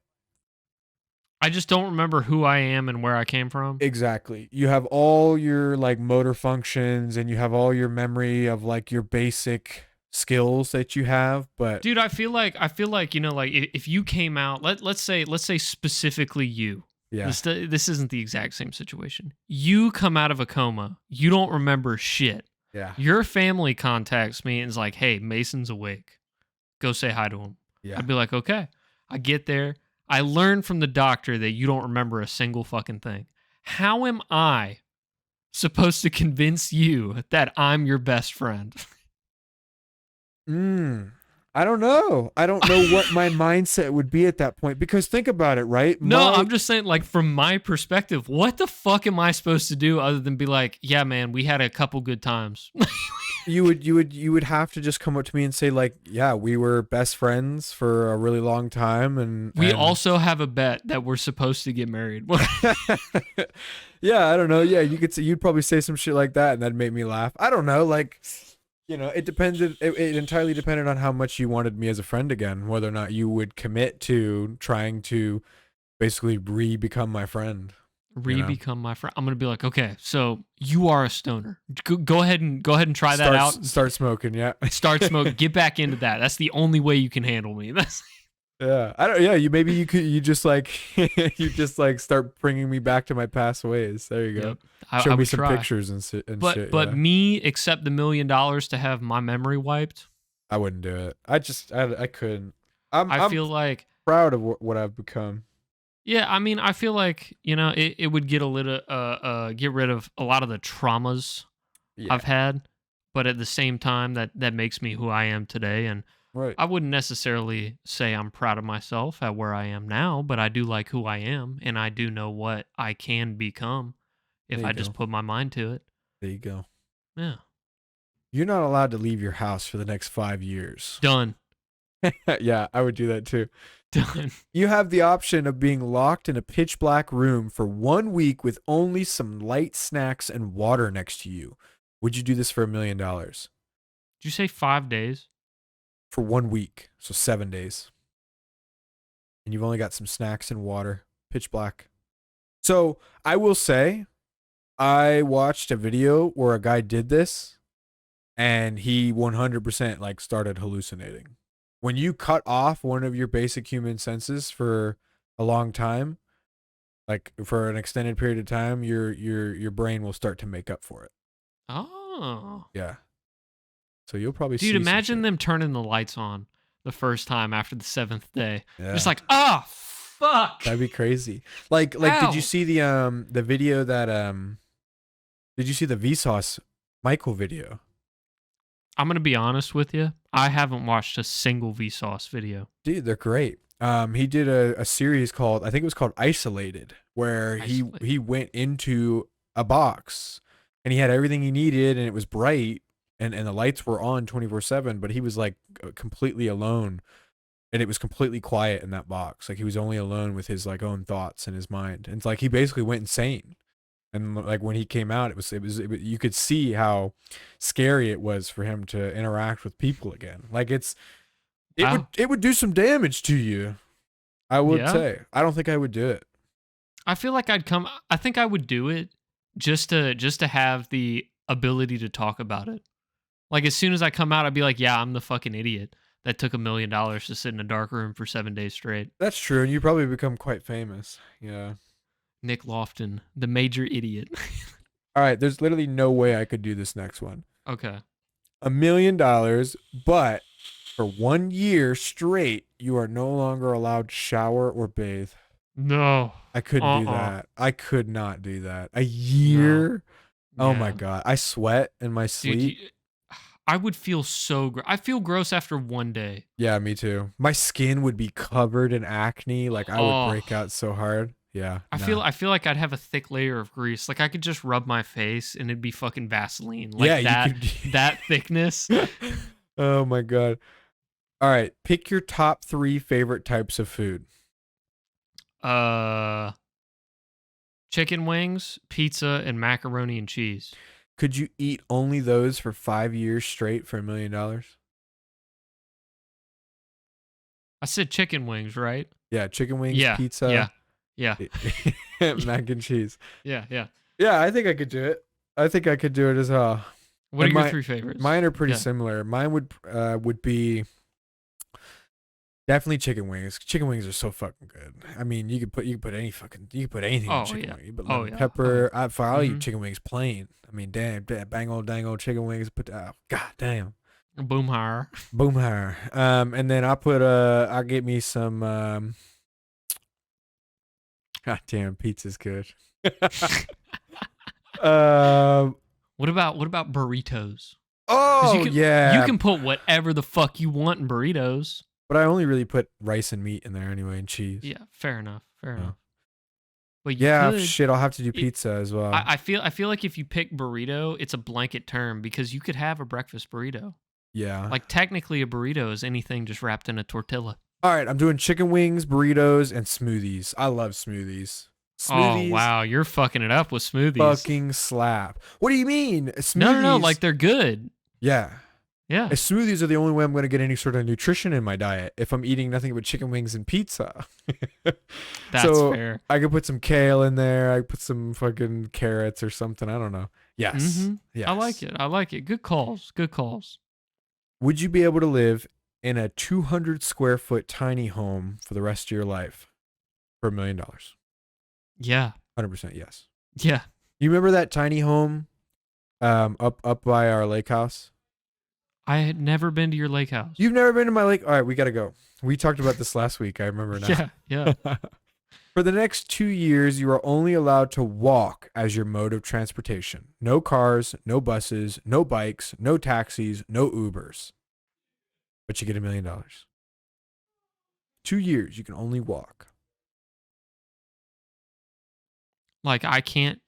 I just don't remember who I am and where I came from. exactly. You have all your like motor functions, and you have all your memory of like your basic skills that you have, but Dude, I feel like like if you came out, let's say specifically you. yeah. This isn't the exact same situation. You come out of a coma, you don't remember shit. Yeah. Your family contacts me and is like, "Hey, Mason's awake. Go say hi to him." Yeah. I'd be like, "Okay." I get there. I learn from the doctor that you don't remember a single fucking thing. How am I supposed to convince you that I'm your best friend? I don't know. I don't know what my mindset would be at that point, because think about it, right? No, My I'm just saying, like, from my perspective, what the fuck am I supposed to do other than be like, yeah, man, we had a couple good times? you would have to just come up to me and say like, yeah, we were best friends for a really long time, and We also have a bet that we're supposed to get married. yeah, I don't know. Yeah, you'd probably say some shit like that, and that'd make me laugh. I don't know, like, it depended. It entirely depended on how much you wanted me as a friend again, whether or not you would commit to trying to basically become my friend. Become my friend. I'm gonna be like, okay, so you are a stoner. Go ahead and try that out. Start smoking, yeah. Start smoking. Get back into that. That's the only way you can handle me. That's Yeah, I don't. Yeah, you just like you just like start bringing me back to my past ways. There you go. Yep. Show I me would some try. pictures and shit. But Yeah. me accept the $1 million to have my memory wiped. I wouldn't do it. I couldn't. I'm I feel like proud of what I've become. yeah, I mean, I feel like it would get get rid of a lot of the traumas Yeah, I've had, but at the same time, that makes me who I am today. And right. I wouldn't necessarily say I'm proud of myself at where I am now, but I do like who I am, and I do know what I can become if There I you just go. put my mind to it. There you go. Yeah. You're not allowed to leave your house for the next 5 years. Done. Yeah, I would do that too. Done. You have the option of being locked in a pitch black room for 1 week with only some light snacks and water next to you. Would you do this for $1 million? Did you say 5 days? For 1 week, so 7 days. And you've only got some snacks and water, pitch black. So I will say, I watched a video where a guy did this and he 100% like started hallucinating. When you cut off one of your basic human senses for a long time, like for an extended period of time, your brain will start to make up for it. Oh. Yeah. So you'll probably see Dude, some imagine shit. them turning the lights on the first time after the 7th day. Yeah. Just like, oh, fuck. That'd be crazy. Like did you Ow. see the video that did you see the Vsauce Michael video? I'm going to be honest with you. I haven't watched a single Vsauce video. Dude, they're great. He did a series called, I think it was called Isolated, where he went into a box and he had everything he needed and it was bright and the lights were on 24/7, but he was like completely alone and it was completely quiet in that box. Like he was only alone with his like own thoughts in his mind. And it's like he basically went insane. And like when he came out, it was you could see how scary it was for him to interact with people again. Like it would do some damage to you. I would say. I don't think I would do it. I feel like I think I would do it just to have the ability to talk about it. Like as soon as I come out, I'd be like, yeah, I'm the fucking idiot that took $1 million to sit in a dark room for 7 days straight. That's true, and you probably become quite famous. Yeah. Nick Lofton, the major idiot. All right, there's literally no way I could do this next one. Okay. $1 million, but for 1 year straight, you are no longer allowed to shower or bathe. No. I couldn't do that. I could not do that. A year? No. Oh my God. I sweat in my sleep. Dude, I would feel so gross. I feel gross after 1 day. Yeah, me too. My skin would be covered in acne. Like I would break out so hard. Yeah. I feel like I'd have a thick layer of grease. Like I could just rub my face and it'd be fucking Vaseline. Like yeah, that thickness. Oh my God. All right. Pick your top 3 favorite types of food. Chicken wings, pizza, and macaroni and cheese. Could you eat only those for 5 years straight for $1 million? I said chicken wings, right? Yeah, chicken wings, pizza. Yeah. Mac and cheese. Yeah. Yeah, I think I could do it. I think I could do it as well. What are your 3 favorites? Mine are pretty similar. Mine would be definitely chicken wings. Chicken wings are so fucking good. I mean, you could put anything in chicken wings. You put lemon pepper. I'll eat chicken wings plain. I mean, damn, bang old dang old chicken wings. Put god damn. Boom hire. And then I'll get me some god damn, pizza's good. What about burritos? Oh, you can put whatever the fuck you want in burritos. But I only really put rice and meat in there anyway, and cheese. Yeah, fair enough. But shit, I'll have to do pizza as well. I feel like if you pick burrito, it's a blanket term because you could have a breakfast burrito. Yeah. Like technically a burrito is anything just wrapped in a tortilla. All right, I'm doing chicken wings, burritos, and smoothies. I love smoothies. Oh, wow. You're fucking it up with smoothies. Fucking slap. What do you mean? Smoothies? No. Like they're good. Yeah. Yeah. Smoothies are the only way I'm going to get any sort of nutrition in my diet if I'm eating nothing but chicken wings and pizza. That's fair. I could put some kale in there. I could put some fucking carrots or something. I don't know. Yes. Mm-hmm. Yes. I like it. Good calls. Would you be able to live in a 200 square foot tiny home for the rest of your life for $1 million? Yeah. 100% yes. Yeah. You remember that tiny home up by our lake house? I had never been to your lake house. You've never been to my lake? All right, we got to go. We talked about this last week. I remember now. Yeah. For the next 2 years, you are only allowed to walk as your mode of transportation. No cars, no buses, no bikes, no taxis, no Ubers. But you get $1 million. 2 years, you can only walk. Like can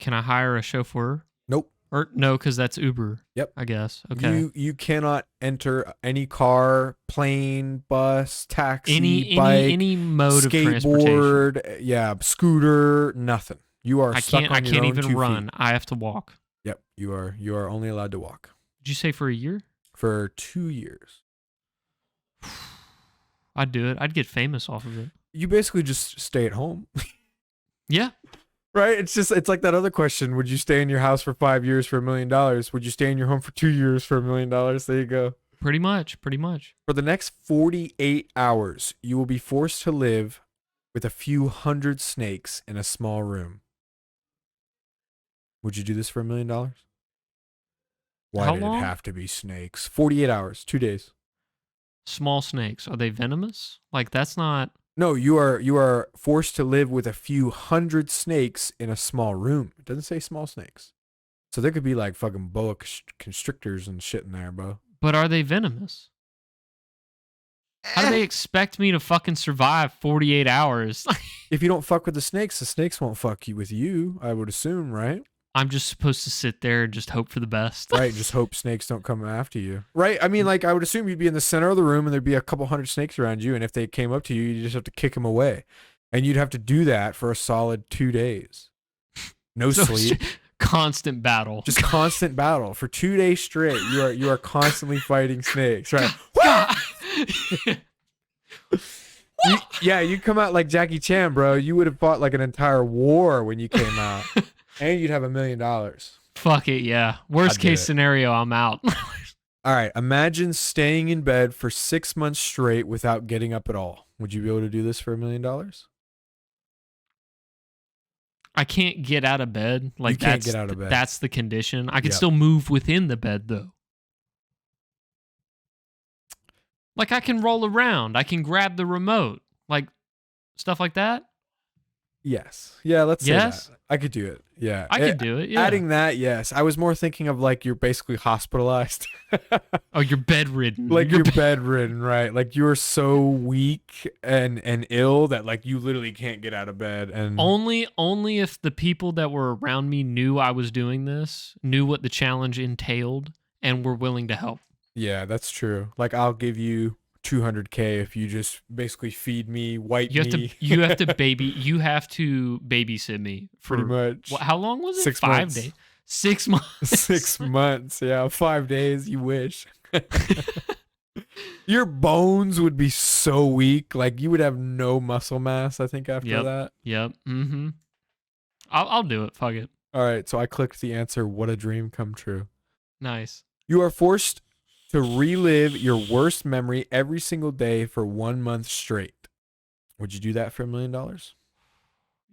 I hire a chauffeur? Nope. Or no, because that's Uber. Yep. I guess. Okay. You cannot enter any car, plane, bus, taxi, Any bike, any mode of transportation. skateboard, yeah, scooter, nothing. You are I stuck can't. on I your can't own even 2 run. feet. I have to walk. Yep, you are only allowed to walk Did you say for a year? for 2 years. I'd do it. I'd get famous off of it. You basically just stay at home. Yeah. Right? It's like that other question. Would you stay in your house for 5 years for $1 million? Would you stay in your home for 2 years for $1 million? There you go. Pretty much. Pretty much. For the next 48 hours, you will be forced to live with a few hundred snakes in a small room. Would you do this for $1 million? Why How did long? it have to be snakes? 48 hours, 2 days. Small snakes. Are they venomous? Like that's not. No, you are forced to live with a few hundred snakes in a small room. It doesn't say small snakes. So there could be like fucking boa constrictors and shit in there, bro. But are they venomous? How do they expect me to fucking survive 48 hours? If you don't fuck with the snakes won't fuck you with you, I would assume, right? I'm just supposed to sit there and just hope for the best. Right, just hope snakes don't come after you. Right? I mean, like, I would assume you'd be in the center of the room and there'd be a couple hundred snakes around you, and if they came up to you, you just have to kick them away. And you'd have to do that for a solid 2 days. No So sleep. Constant battle. Just constant battle. For 2 days straight, you are constantly fighting snakes, right? You come out like Jackie Chan, bro. You would have fought like an entire war when you came out. And you'd have $1 million. Fuck it, yeah. Worst I'd do case it. scenario, I'm out. All right, imagine staying in bed for 6 months straight without getting up at all. Would you be able to do this for $1 million? I can't get out of bed. Like You can't that's get out of bed. That's the condition. I could Yep. still move within the bed though. Like I can roll around. I can grab the remote. Like stuff like that. Yes. Yeah, let's say Yes? that. I could do it. Yeah. I could do it. Yeah. Adding that, yes. I was more thinking of like you're basically hospitalized. Oh, you're bedridden. Like you're bedridden, right? Like you're so weak and ill that like you literally can't get out of bed. And only if the people that were around me knew I was doing this, knew what the challenge entailed, and were willing to help. yeah, that's true. Like I'll give you $200K if you just basically feed me, wipe You have me. you have to babysit me for Pretty much. how long was it? 6 5 months. days. 6 months. 6 months. Yeah, 5 days. You wish. Your bones would be so weak. Like you would have no muscle mass, I think, after Yep. that. Yep. Mm-hmm. I'll do it. Fuck it. All right. So I clicked the answer. What a dream come true. Nice. You are forced to relive your worst memory every single day for 1 month straight. Would you do that for $1 million?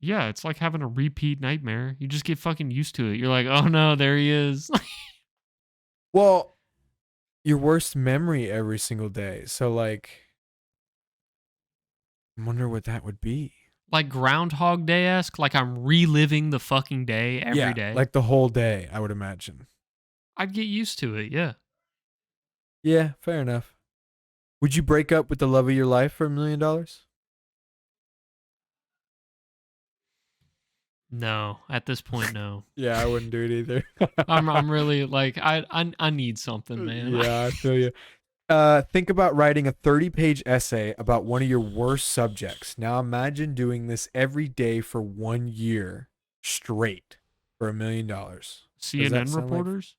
Yeah, it's like having a repeat nightmare. You just get fucking used to it. You're like, oh no, there he is. Well, your worst memory every single day. So like, I wonder what that would be. Like Groundhog Day-esque. Like I'm reliving the fucking day every day. Like the whole day, I would imagine. I'd get used to it. Yeah. Yeah, fair enough. Would you break up with the love of your life for $1 million? No. At this point, no. Yeah, I wouldn't do it either. I'm really like I need something, man. Yeah, I feel you. Think about writing a 30-page essay about one of your worst subjects. Now imagine doing this every day for 1 year straight for $1 million. Does that CNN sound like- reporters?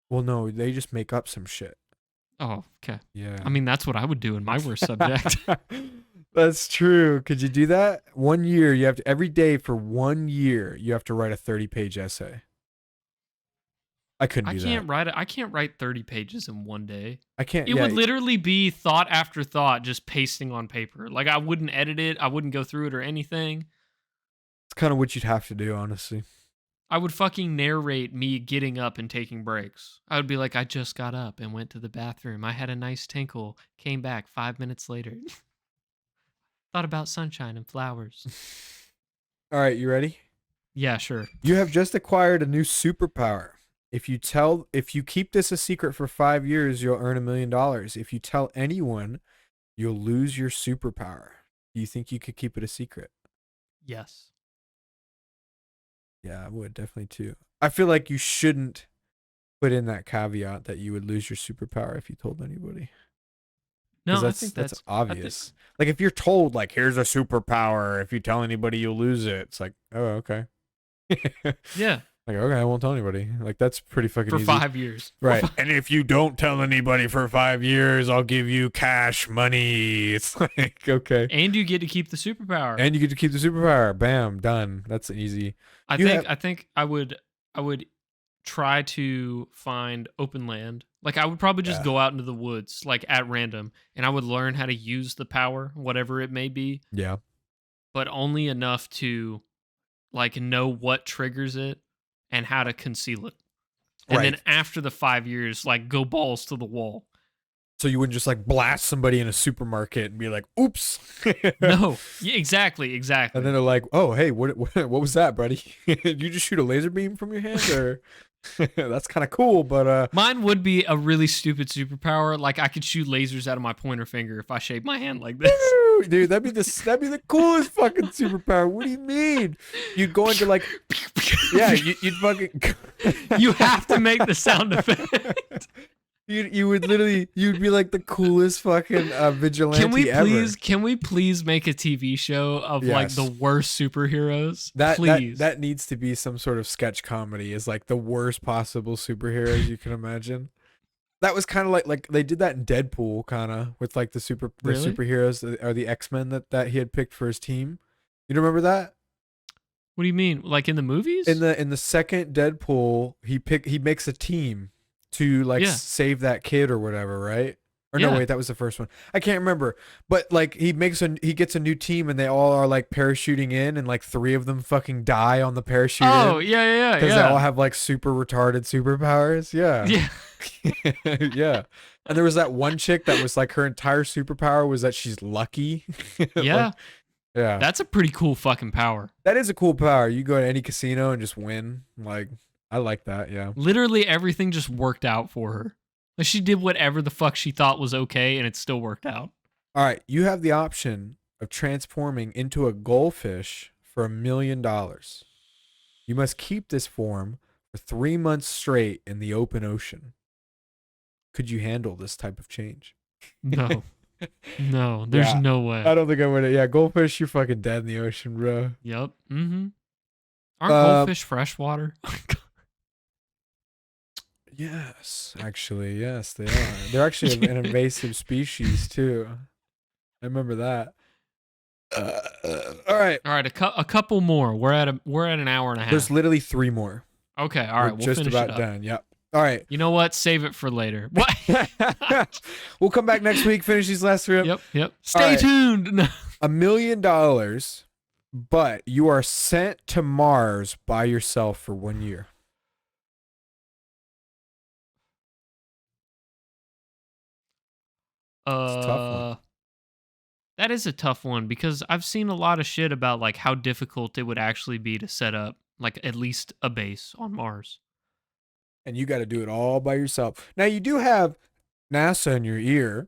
Well, no, they just make up some shit. Oh, okay. Yeah. I mean, that's what I would do in my worst subject. That's true. Could you do that? 1 year, you have to, every day for 1 year, you have to write a 30-page essay. I couldn't do that. I can't write 30 pages in one day. I can't. It yeah, would literally be thought after thought just pasting on paper. Like I wouldn't edit it, I wouldn't go through it or anything. it's kind of what you'd have to do, honestly. I would fucking narrate me getting up and taking breaks. I would be like, I just got up and went to the bathroom. I had a nice tinkle, came back 5 minutes later. Thought about sunshine and flowers. All right, you ready? Yeah, sure. You have just acquired a new superpower. If you keep this a secret for 5 years, you'll earn $1 million. If you tell anyone, you'll lose your superpower. Do you think you could keep it a secret? Yes. Yeah, I would definitely too. I feel like you shouldn't put in that caveat that you would lose your superpower if you told anybody. Because No, I that's think that's that's. I think. obvious. Like if you're told like here's a superpower, if you tell anybody you'll lose it. It's like, oh, okay. Yeah, Like, okay, I won't tell anybody. Like that's pretty fucking for easy. 5 years. Right. And if you don't tell anybody for 5 years, I'll give you cash money. It's like, okay. And you get to keep the superpower. And you get to keep the superpower. Bam, done. That's easy. I You think have- I think I would try to find open land. Like I would probably just Yeah. go out into the woods like at random and I would learn how to use the power, whatever it may be, Yeah. but only enough to like know what triggers it and how to conceal it. And then Right. after the 5 years, like go balls to the wall. So you wouldn't just like blast somebody in a supermarket and be like, oops. No, yeah, exactly. And then they're like, oh, hey, what was that, buddy? Did you just shoot a laser beam from your hand? Or that's kind of cool, but Mine would be a really stupid superpower. Like I could shoot lasers out of my pointer finger if I shake my hand like this. woo, dude, that'd be the coolest fucking superpower. What do you mean? You'd go into like, yeah, you'd fucking, You have to make the sound effect. you would literally, you'd be like the coolest fucking vigilante ever. Can we please make a TV show of like Yes. the worst superheroes? That Please. that needs to be some sort of sketch comedy. Is like the worst possible superheroes you can imagine. That was kind of like they did that in Deadpool, kind of with like the Really? superheroes or the X-Men that he had picked for his team. You remember that? What do you mean? Like in the movies? In the second Deadpool, he makes a team to like Yeah. save that kid or whatever, right? Or no, Yeah. wait, that was the first one. I can't remember. But like he gets a new team and they all are like parachuting in and like 3 of them fucking die on the parachute. Oh, yeah. Because they all have like super retarded superpowers. Yeah. Yeah. Yeah. And there was that one chick that was like her entire superpower was that she's lucky. Yeah. Yeah. That's a pretty cool fucking power. That is a cool power. You go to any casino and just win. Like, I like that. Yeah. Literally everything just worked out for her. Like she did whatever the fuck she thought was okay and it still worked out. All right. You have the option of transforming into a goldfish for $1 million. You must keep this form for 3 months straight in the open ocean. Could you handle this type of change? No. No, there's Yeah. no way. I don't think I would. Yeah, goldfish, you're fucking dead in the ocean, bro. Yep. Mm-hmm. Aren't goldfish freshwater? Yes, actually, yes, they are. They're actually an invasive species too. I remember that. All right, All right, a couple more. We're at an hour and a half. there's literally 3 more. Okay, all right, We're we'll just finish about it up. done. Yep. All right. You know what? Save it for later. What? We'll come back next week. Finish these last 3 up. Yep. Stay right. tuned. No. $1 million, but you are sent to Mars by yourself for 1 year. It's a tough one. That is a tough one because I've seen a lot of shit about like how difficult it would actually be to set up like at least a base on Mars. And you got to do it all by yourself. Now you do have NASA in your ear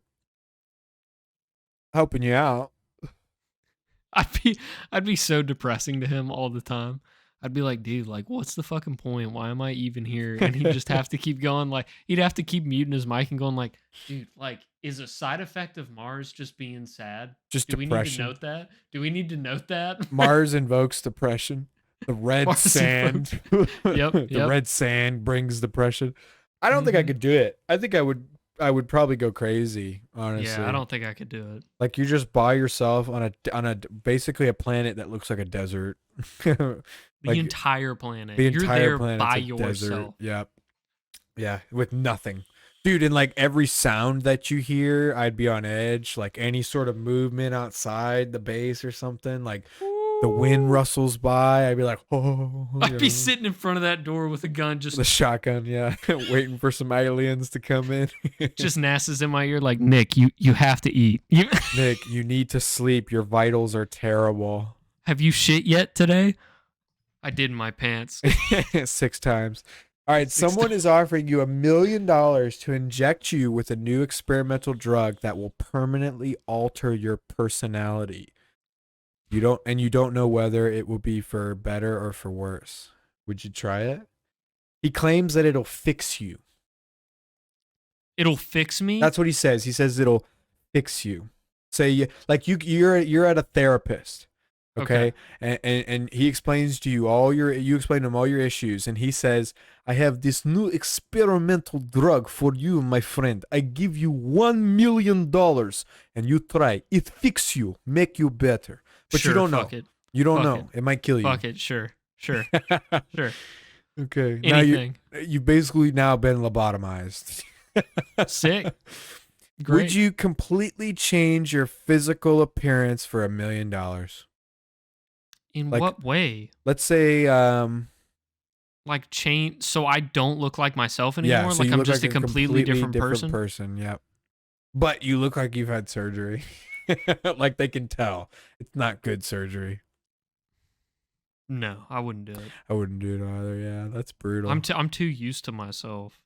helping you out. I'd be so depressing to him all the time. I'd be like, dude, like, what's the fucking point? Why am I even here? And he'd just have to keep going. Like, he'd have to keep muting his mic and going, like, dude, like, is a side effect of Mars just being sad? Just Do we need to depression. note that? Do we need to note that? Mars invokes depression. The red Mars sand. Yep, The yep. red sand brings depression. I don't think I Mhm. could do it. I think I would probably go crazy, honestly. Yeah, I don't think I could do it. Like you're just by yourself on a basically a planet that looks like a desert. The Like, entire planet. the You're entire there planet's by a yourself. desert. Yep. Yeah, with nothing. Dude, and like every sound that you hear, I'd be on edge. Like any sort of movement outside the base or something, like the wind rustles by, I'd be like, oh. I'd be sitting in front of that door with a gun, just the shotgun, yeah, waiting for some aliens to come in. just NASA's in my ear, like, Nick, you have to eat. Nick, you need to sleep. Your vitals are terrible. Have you shit yet today? I did in my pants. 6 times. All right, 6 someone is offering you $1 million to inject you with a new experimental drug that will permanently alter your personality. You don't know whether it will be for better or for worse. Would you try it? He claims that it'll fix you. It'll fix me? That's what he says. He says it'll fix you. Say like you're at a therapist, okay? And he explains to you you explain to him all your issues, and he says, I have this new experimental drug for you, my friend. I give you $1 million and you try. It fix you, make you better. But sure, you don't know. Fuck it. You don't Fuck know. It might kill you. Fuck it. Sure. Sure. Sure. Okay. Anything. Now you've basically now been lobotomized. Sick. Great. Would you completely change your physical appearance for $1 million? In like- what way? Let's say, Like change so I don't look like myself anymore? yeah, so like you I'm look just like a completely different person? person. Yep. But you look like you've had surgery. Like they can tell. It's not good surgery. No, I wouldn't do it. I wouldn't do it either. Yeah, that's brutal. I'm too used to myself.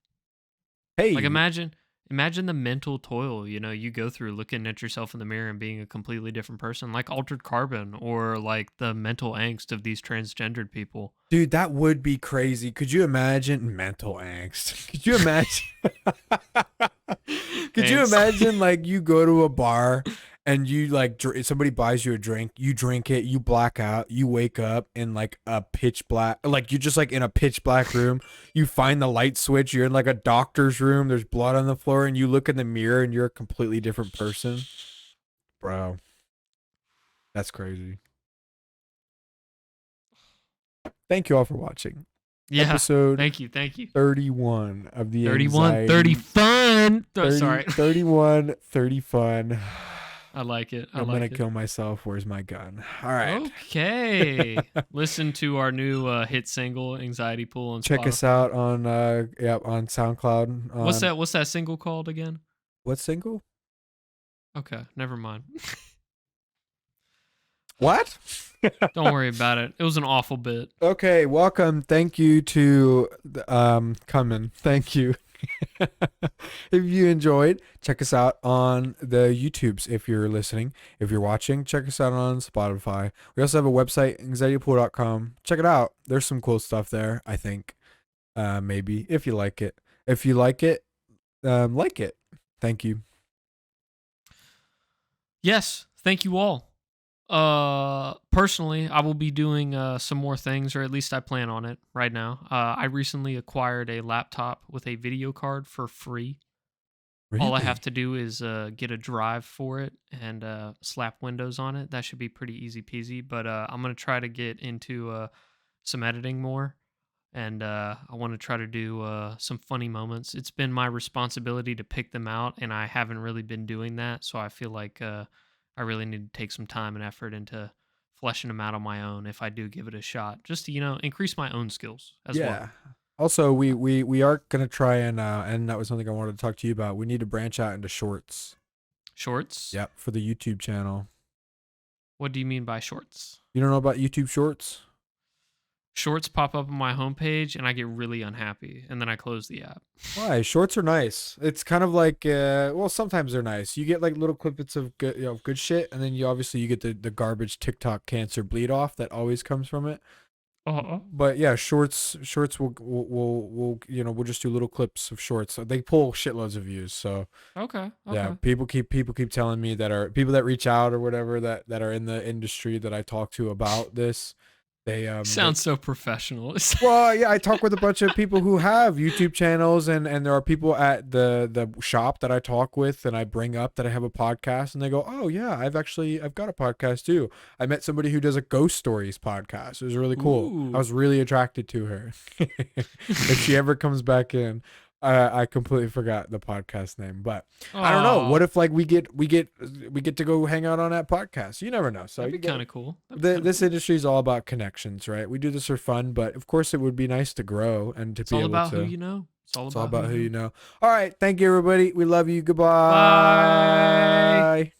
Hey, Like imagine the mental toil, you go through looking at yourself in the mirror and being a completely different person, like Altered Carbon, or like the mental angst of these transgendered people. dude, that would be crazy. Could you imagine mental angst? Could you imagine? Could you Angst. imagine like you go to a bar and you like somebody buys you a drink, you drink it, you black out, you wake up in like a pitch black, like you're just like in a pitch black room. You find the light switch, you're in like a doctor's room, there's blood on the floor, and you look in the mirror and you're a completely different person. Bro, that's crazy. Thank you all for watching. Yeah. Episode Thank you. 31 of the 31, Anxiety- 30 fun. 30 Sorry. 31, 30 fun. I like it. I'm gonna kill myself. Where's my gun? All right. Okay. Listen to our new hit single, Anxiety Pool, on Check Spotify. us out on on SoundCloud. What's that single called again? What single? Okay, never mind. What? Don't worry about it. It was an awful bit. Okay, welcome. Thank you to coming. Thank you. If you enjoyed, check us out on the YouTubes. If you're listening, if you're watching, check us out on Spotify. We also have a website, anxietypool.com. Check it out. There's some cool stuff there, I think. Maybe if you like it. If you like it, like it. Thank you. Yes, thank you all. Personally, I will be doing some more things, or at least I plan on it right now. I recently acquired a laptop with a video card for free. All I have to do is get a drive for it and slap Windows on it. That should be pretty easy peasy. But I'm going to try to get into some editing more. And I want to try to do some funny moments. It's been my responsibility to pick them out, and I haven't really been doing that. So I feel like I really need to take some time and effort into fleshing them out on my own if I do give it a shot, just to, increase my own skills as well. Also, we are going to try and that was something I wanted to talk to you about. We need to branch out into shorts. Shorts? Yep, for the YouTube channel. What do you mean by shorts? You don't know about YouTube shorts? Shorts pop up on my homepage and I get really unhappy, and then I close the app. Why? Shorts are nice. It's kind of like sometimes they're nice. You get like little clippets of good shit, and then you get the garbage TikTok cancer bleed off that always comes from it. But yeah, shorts will we'll just do little clips of shorts. They pull shitloads of views. So Okay. yeah, people keep telling me that are people that reach out or whatever that are in the industry that I talk to about this. They sounds so professional. Well, yeah, I talk with a bunch of people who have YouTube channels, and there are people at the shop that I talk with, and I bring up that I have a podcast, and they go, "Oh yeah, I've got a podcast too." I met somebody who does a ghost stories podcast. It was really cool. Ooh. I was really attracted to her. If she ever comes back in, I completely forgot the podcast name, but I don't know. What if like we get to go hang out on that podcast? You never know. So that'd be kind of cool. This industry is all about connections, right? We do this for fun, but of course it would be nice to grow and to It's be all able about to. who you know. It's all It's all about who you know. All right, thank you everybody. We love you. Goodbye. Bye.